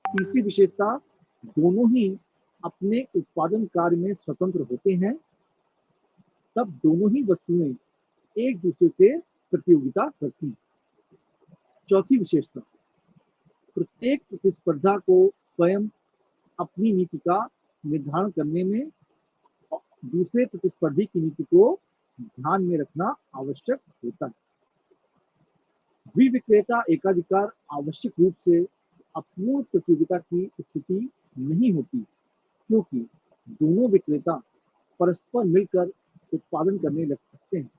तीसरी विशेषता, दोनों ही अपने उत्पादन कार्य में स्वतंत्र होते हैं, तब दोनों ही वस्तुएं एक दूसरे से प्रतियोगिता करती हैं। चौथी विशेषता, प्रत्येक प्रतिस्पर्धा को स्वयं अपनी नीति का निर्धारण करने में दूसरे प्रतिस्पर्धी की नीति को ध्यान में रखना आवश्यक होता है। द्विविक्रेता एकाधिकार आवश्यक रूप से अपूर्ण प्रतियोगिता की स्थिति नहीं होती क्योंकि दोनों विक्रेता परस्पर मिलकर उत्पादन करने लग सकते हैं,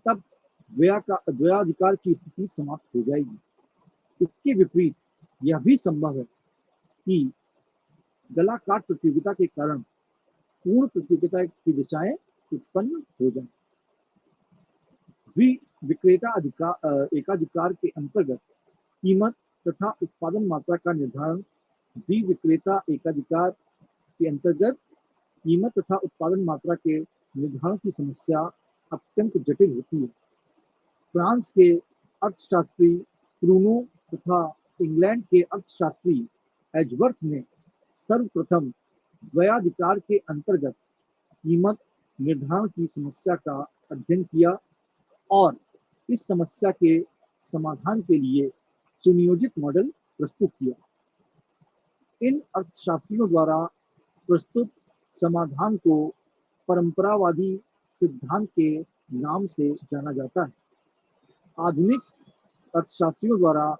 तब द्वयाधिकार की स्थिति समाप्त हो जाएगी। इसके विपरीत यह भी संभव है कि गला काट प्रतियोगिता के कारण पूर्ण प्रतियोगिता की दिशाएं उत्पन्न हो जाए। विक्रेता एकाधिकार के अंतर्गत कीमत तथा उत्पादन मात्रा का निर्धारण द्विविक्रेता एकाधिकार के अंतर्गत कीमत तथा उत्पादन मात्रा के निर्धारण की समस्या अत्यंत जटिल होती है। फ्रांस के अर्थशास्त्री प्रूनो तथा इंग्लैंड के अर्थशास्त्री एजवर्थ ने सर्वप्रथम द्वयाधिकार के अंतर्गत कीमत निर्धारण की समस्या का अध्ययन किया और इस समस्या के समाधान के लिए सुनियोजित मॉडल प्रस्तुत किया। इन अर्थशास्त्रियों द्वारा प्रस्तुत समाधान को परंपरावादी सिद्धांत के नाम से जाना जाता है। आधुनिक अर्थशास्त्रियों द्वारा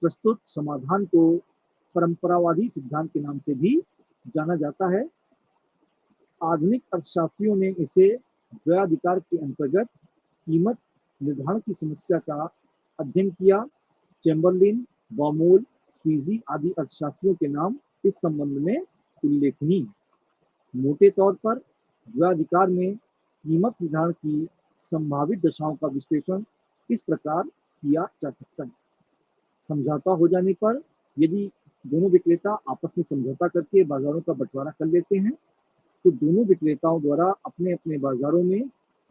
प्रस्तुत समाधान को परंपरावादी सिद्धांत के नाम से भी जाना जाता है। आधुनिक अर्थशास्त्रियों ने इसे द्वयाधिकार के अंतर्गत कीमत निर्धारण की समस्या का अध्ययन किया। चैम्बरलिन, बॉमोल, स्वीजी आदि अर्थशास्त्रियों के नाम इस संबंध में उल्लेखनीय। मोटे तौर पर द्वयाधिकार में कीमत निर्धारण की संभावित दशाओं का विश्लेषण इस प्रकार किया जा सकता है। समझौता हो जाने पर यदि दोनों विक्रेता आपस में समझौता करके बाजारों का बंटवारा कर लेते हैं तो दोनों विक्रेताओं द्वारा अपने अपने बाजारों में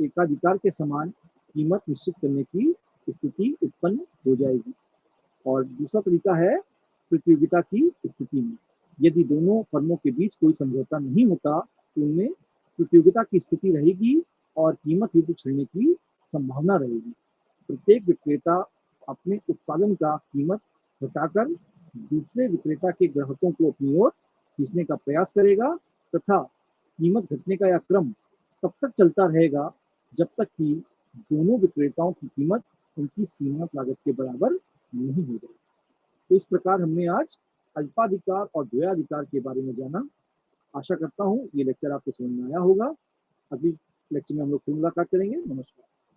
एकाधिकार के समान कीमत निश्चित करने की स्थिति उत्पन्न हो जाएगी। और दूसरा तरीका है प्रतियोगिता की स्थिति में, यदि दोनों फर्मों के बीच कोई समझौता नहीं होता तो उनमें प्रतियोगिता की स्थिति रहेगी और कीमत युद्ध छिड़ने की संभावना रहेगी। प्रत्येक विक्रेता अपने उत्पादन का कीमत घटाकर दूसरे विक्रेता के ग्राहकों को अपनी ओर खींचने का प्रयास करेगा तथा कीमत घटने का यह क्रम तब तक चलता रहेगा जब तक कि दोनों विक्रेताओं की कीमत उनकी सीमांत लागत के बराबर नहीं हो जाए। तो इस प्रकार हमने आज अल्पाधिकार और द्वयाधिकार के बारे में जाना। आशा करता हूँ ये लेक्चर आपको समझ में आया होगा। अगली लेक्चर में हम लोग फिर मुलाकात करेंगे। नमस्कार।